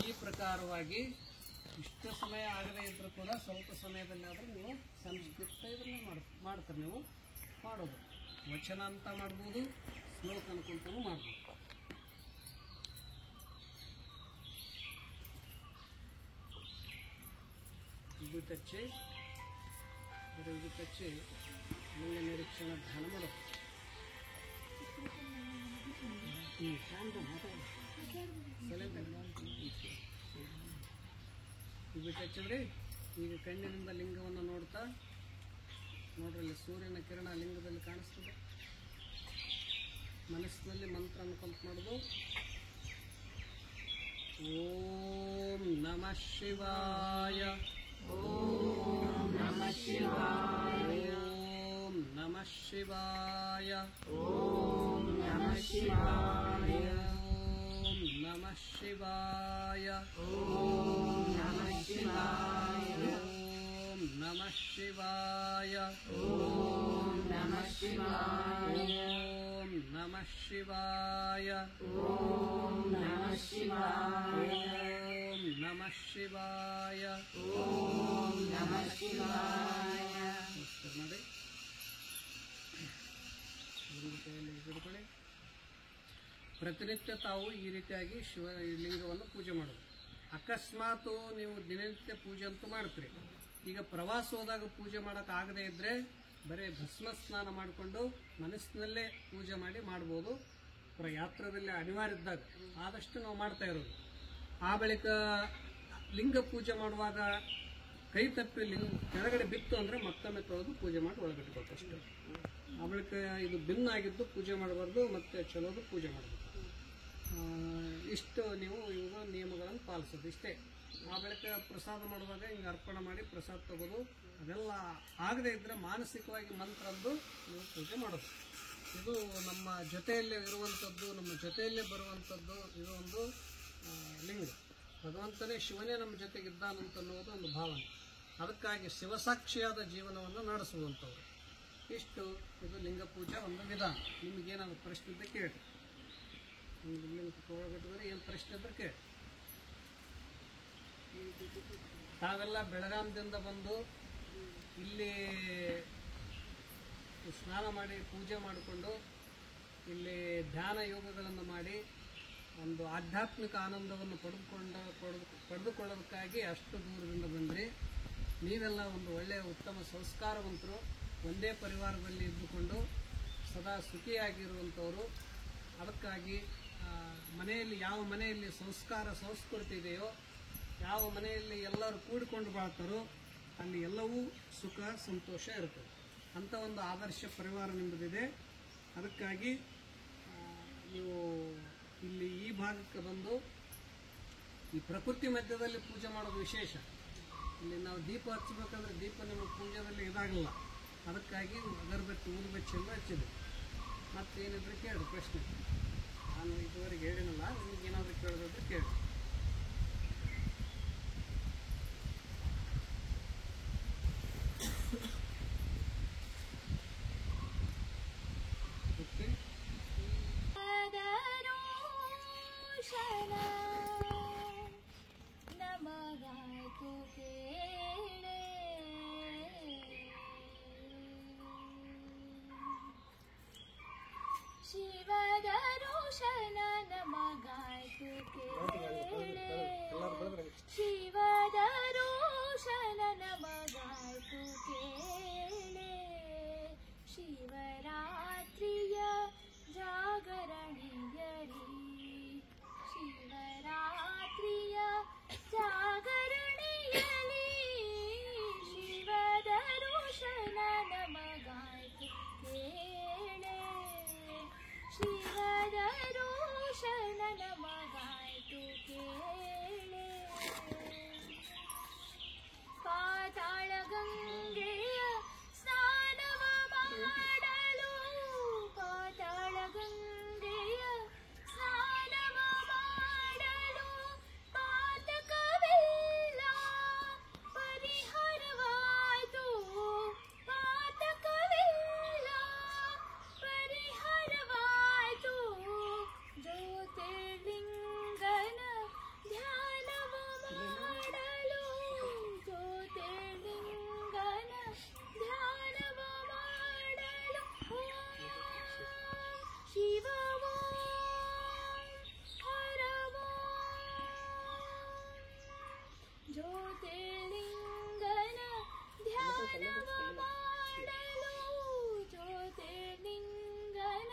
ಈ ಪ್ರಕಾರವಾಗಿ ಇಷ್ಟು ಸಮಯ ಆಗದೇ ಇದ್ರೂ ಕೂಡ ಸ್ವಲ್ಪ ಸಮಯದಲ್ಲಿ ಆದರೂ ನೀವು ಸಂಸ್ಕೃತ ಇದನ್ನು ಮಾಡ್ತಾರೆ ನೀವು ಮಾಡೋದು ವಚನ ಅಂತ ಮಾಡ್ಬೋದು ಶ್ಲೋಕ ಅನ್ಕೊಂತೂ ಮಾಡ್ಬೋದು ಇದು ಟಚ್ಚಿ ಇದು ಟಚ್ಚಿ ಲಿಂಗ ನಿರೀಕ್ಷಣ ಧ್ಯಾನ ಮಾಡೋದು ಇದು ಹಚ್ಚಿದ್ರಿ ಈಗ ಕಣ್ಣಿನಿಂದ ಲಿಂಗವನ್ನು ನೋಡ್ತಾ ನೋಡ್ರಲ್ಲಿ ಸೂರ್ಯನ ಕಿರಣ ಲಿಂಗದಲ್ಲಿ ಕಾಣಿಸ್ತದೆ ಮನಸ್ಸಿನಲ್ಲಿ ಮಂತ್ರ ಅನ್ಕೊಂತ ಮಾಡೋದು ಓಂ ನಮಃ ಶಿವಾಯ ಓಂ ನಮಃ ಶಿವಾಯ ಓಂ ನಮಃ ಶಿವಾಯ ಓಂ ನಮಃ ಶಿವಾಯ ಓಂ ನಮಃ ಶಿವಾಯ ಓಂ ನಮಃ ಶಿವಾಯ ಓಂ ನಮಃ ಶಿವಾಯ ಓಂ ನಮಃ ಶಿವಾಯ ಓಂ ನಮಃ ಶಿವಾಯ ಓಂ ನಮಃ ಶಿವಾಯ ಓಂ ನಮಃ ಶಿವಾಯ ಓಂ ನಮಃ ಶಿವಾಯ ನೋಡಿ ಹಿಡ್ಕೊಳ್ಳಿ ಪ್ರತಿನಿತ್ಯ ತಾವು ಈ ರೀತಿಯಾಗಿ ಶಿವಲಿಂಗವನ್ನು ಪೂಜೆ ಮಾಡೋದು ಅಕಸ್ಮಾತ್ ನೀವು ದಿನನಿತ್ಯ ಪೂಜೆ ಅಂತೂ ಮಾಡ್ತೀರಿ ಈಗ ಪ್ರವಾಸ ಹೋದಾಗ ಪೂಜೆ ಮಾಡೋಕ್ಕಾಗದೇ ಇದ್ದರೆ ಬರೀ ಭಸ್ಮ ಸ್ನಾನ ಮಾಡಿಕೊಂಡು ಮನಸ್ಸಿನಲ್ಲೇ ಪೂಜೆ ಮಾಡಿ ಮಾಡ್ಬೋದು ಯಾತ್ರದಲ್ಲಿ ಅನಿವಾರ್ಯ ಇದ್ದಾಗ ಆದಷ್ಟು ನಾವು ಮಾಡ್ತಾ ಇರೋದು ಆ ಬಳಿಕ ಲಿಂಗ ಪೂಜೆ ಮಾಡುವಾಗ ಕೈ ತಪ್ಪಿ ಕೆಳಗಡೆ ಬಿತ್ತು ಅಂದರೆ ಮತ್ತೊಮ್ಮೆ ತೊಳೆದು ಪೂಜೆ ಮಾಡಿ ಒಳಗಿಟ್ಬೇಕು ಅಷ್ಟೇ ಆ ಬಳಿಕ ಇದು ಭಿನ್ನಾಗಿದ್ದು ಪೂಜೆ ಮಾಡಬಾರ್ದು ಮತ್ತು ಚಲೋದು ಪೂಜೆ ಮಾಡಬೇಕು ಇಷ್ಟು ನೀವು ಇವಾಗ ನಿಯಮಗಳನ್ನು ಪಾಲಿಸೋದು ಇಷ್ಟೇ ಆ ಬಳಿಕ ಪ್ರಸಾದ ಮಾಡುವಾಗ ಹಿಂಗೆ ಅರ್ಪಣೆ ಮಾಡಿ ಪ್ರಸಾದ ತಗೋದು ಅದೆಲ್ಲ ಆಗದೇ ಇದ್ದರೆ ಮಾನಸಿಕವಾಗಿ ಮಂತ್ರಂದು ನೀವು ಪೂಜೆ ಮಾಡೋದು ಇದು ನಮ್ಮ ಜೊತೆಯಲ್ಲೇ ಇರುವಂಥದ್ದು ನಮ್ಮ ಜೊತೆಯಲ್ಲೇ ಬರುವಂಥದ್ದು ಇದು ಒಂದು ಲಿಂಗ ಭಗವಂತನೇ ಶಿವನೇ ನಮ್ಮ ಜೊತೆಗಿದ್ದಾನಂತ ಅನ್ನೋದು ಒಂದು ಭಾವನೆ ಅದಕ್ಕಾಗಿ ಶಿವಸಾಕ್ಷಿಯಾದ ಜೀವನವನ್ನು ನಡೆಸುವಂಥವ್ರು. ಇಷ್ಟು ಇದು ಲಿಂಗ ಪೂಜೆ ಒಂದು ವಿಧಾನ. ನಿಮಗೇನಾದ್ರು ಪ್ರಶ್ನೆ ಇದ್ದರೆ ಕೇಳಿ. ಒಳಗಟ್ಟಿದ್ರೆ ಏನು ಪ್ರಶ್ನೆ ಇದ್ರೆ ಕೇಳಿ. ತಾವೆಲ್ಲ ಬೆಳಗಾಮದಿಂದ ಬಂದು ಇಲ್ಲಿ ಸ್ನಾನ ಮಾಡಿ ಪೂಜೆ ಮಾಡಿಕೊಂಡು ಇಲ್ಲಿ ಧ್ಯಾನ ಯೋಗಗಳನ್ನು ಮಾಡಿ ಒಂದು ಆಧ್ಯಾತ್ಮಿಕ ಆನಂದವನ್ನು ಪಡೆದುಕೊಳ್ಳೋದಕ್ಕಾಗಿ ಅಷ್ಟು ದೂರದಿಂದ ಬಂದ್ರಿ. ನೀವೆಲ್ಲ ಒಂದು ಒಳ್ಳೆಯ ಉತ್ತಮ ಸಂಸ್ಕಾರವಂತರು, ಒಂದೇ ಪರಿವಾರದಲ್ಲಿ ಇದ್ದುಕೊಂಡು ಸದಾ ಸುಖಿಯಾಗಿರುವಂಥವರು. ಅದಕ್ಕಾಗಿ ಮನೆಯಲ್ಲಿ ಯಾವ ಮನೆಯಲ್ಲಿ ಸಂಸ್ಕಾರ ಸಂಸ್ಕೃತಿ ಇದೆಯೋ, ಯಾವ ಮನೆಯಲ್ಲಿ ಎಲ್ಲರೂ ಕೂಡಿಕೊಂಡು ಬಾಳ್ತಾರೋ ಅಲ್ಲಿ ಎಲ್ಲವೂ ಸುಖ ಸಂತೋಷ ಇರ್ತದೆ. ಅಂಥ ಒಂದು ಆದರ್ಶ ಪರಿವಾರ ನಿಮ್ಮದಿದೆ. ಅದಕ್ಕಾಗಿ ನೀವು ಇಲ್ಲಿ ಈ ಭಾಗಕ್ಕೆ ಬಂದು ಈ ಪ್ರಕೃತಿ ಮಧ್ಯದಲ್ಲಿ ಪೂಜೆ ಮಾಡೋದು ವಿಶೇಷ. ಇಲ್ಲಿ ನಾವು ದೀಪ ಹಚ್ಚಬೇಕಂದ್ರೆ ದೀಪ ನಿಮ್ಮ ಪೂಜೆದಲ್ಲಿ ಇದಾಗಲ್ಲ. ಅದಕ್ಕಾಗಿ ಅಗರಬತ್ತಿ ಊದುಬತ್ತಿಯಿಂದ ಹಚ್ಚಿದೆ. ಮತ್ತೇನಿದ್ರೆ ಕೇಳಿ ಪ್ರಶ್ನೆ. ನಾನು ಇದುವರೆಗೆ ಹೇಳಿನಲ್ಲ, ನಿಮ್ಗೆ ಏನಾದರೂ ಕೇಳೋದಾದ್ರೆ ಕೇಳಿ. ಓಕೆ. ಶಿವದ ರೋಷನ ನಮಗಾಯ್ತು ಕೇಳೆ, ಶಿವದ ರೋಷನ ನಮಗಾಯ್ತು ಕೇಳೆ. ಶಿವರಾತ್ರಿಯ ಜಾಗರಣೆಯರಿ, ಶಿವರಾತ್ರಿಯ ಜಾಗರಣೆಯಲಿ ಶಿವದ ರೋಷನ ನಮಗಾಯ್ತು ಕೇಳೆ, ಶಿವದ ರೋಷನ ನಮಗಾಯ್ತು ಕೇಳೆ. ಪಾತಾಳ ಗಂಗೆಯ ಸ್ನಾನವ ಮಾಡಲು, ಪಾತಾಳ ಗಂಗೆಯ ಸ್ನಾನವ ಮಾಡಲು ಪಾತಕವೆಲ್ಲ ಪರಿಹಾರವಾಯ್ತು, ಪಾತಕವೆಲ್ಲ ಪರಿಹಾರವಾಯ್ತು. ಜ್ಯೋತಿರ್ಲಿಂಗನ ಧ್ಯಾನವ ಮಾಡಲು, ಜ್ಯೋತಿರ್ಲಿಂಗನ ಧ್ಯಾನವ ಮಾಡಲು ಶಿವವೋ ಹರವೋ. ಜ್ಯೋತಿರ್ಲಿಂಗನ ಧ್ಯಾನವ ಮಾಡಲು, ಜ್ಯೋತಿರ್ಲಿಂಗನ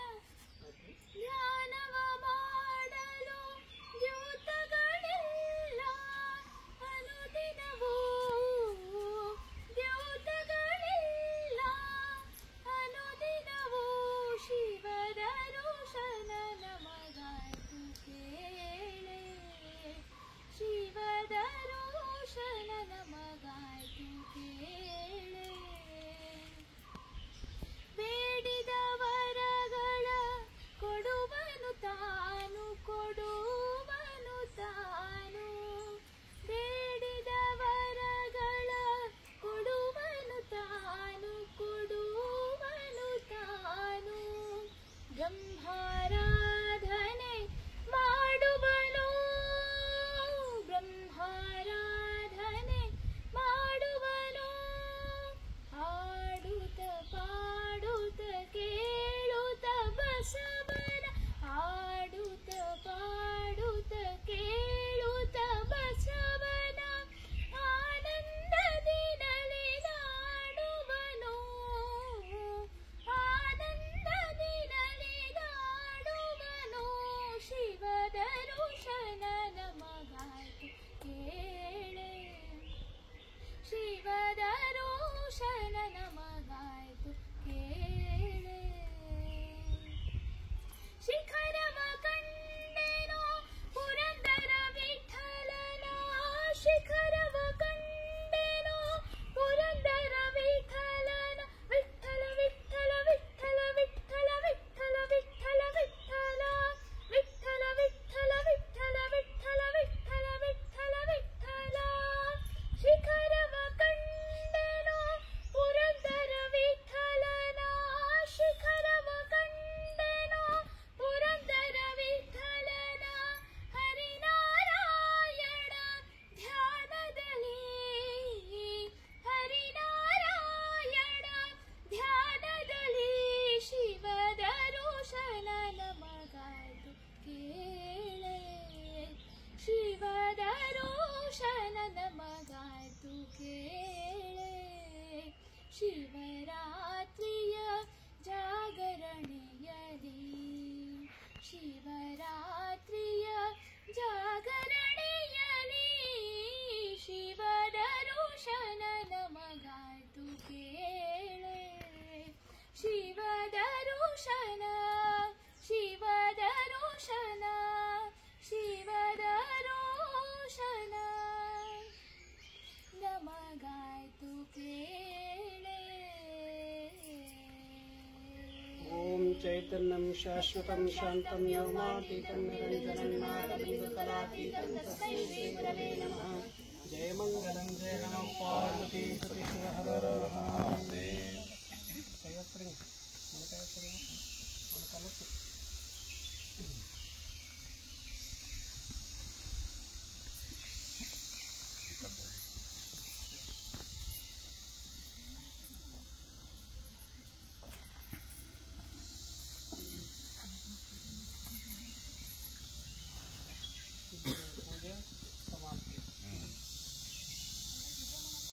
ಧ್ಯಾನವ ಮಾಡಲು ದ್ಯೂತಗಳೆಲ್ಲ ಅನುದಿನವೂ, ದ್ಯೂತಗಳೆಲ್ಲ ಅನುದಿನವೂ ಶಿವದ ರೋಷನ ನಮಗಾಯ್ತು ಕೇಳೆ, ಶಿವದ ರೋಷನ ನಮಗಾಯ್ತು ಕೇಳೆ. ಬೇಡಿದ ವರಗಳ ಕೊಡುವನು ತಾ ರೋಷನ ಶಿವದ ರೋಷನ ಶಿವದ ರೋಷನ ನಮಗಾಯ್ತು ಕೇಳೆ ಓಂ ಚೈತನ್ಯಂ ಶಾಶ್ವತಂ ಶಾಂತಂ ಯೋಮಾತೀತಂ ನಿರಂಜನಂ ನಾದಬಿಂದುಕಲಾತೀತಂ ತಸ್ಮೈ ಶ್ರೀ ಗುರವೇ ನಮಃ. ಜಯ ಮಂಗಲಂ ಜಯ ನಮಃ ಪಾರ್ವತಿ ಪತಿ ಶಿವ ಹರ ಹರ ಮಹಾದೇವ. ಕೈಯೊತ್ತರಿ, ಮೊಣಕಾಲೊತ್ತಿ.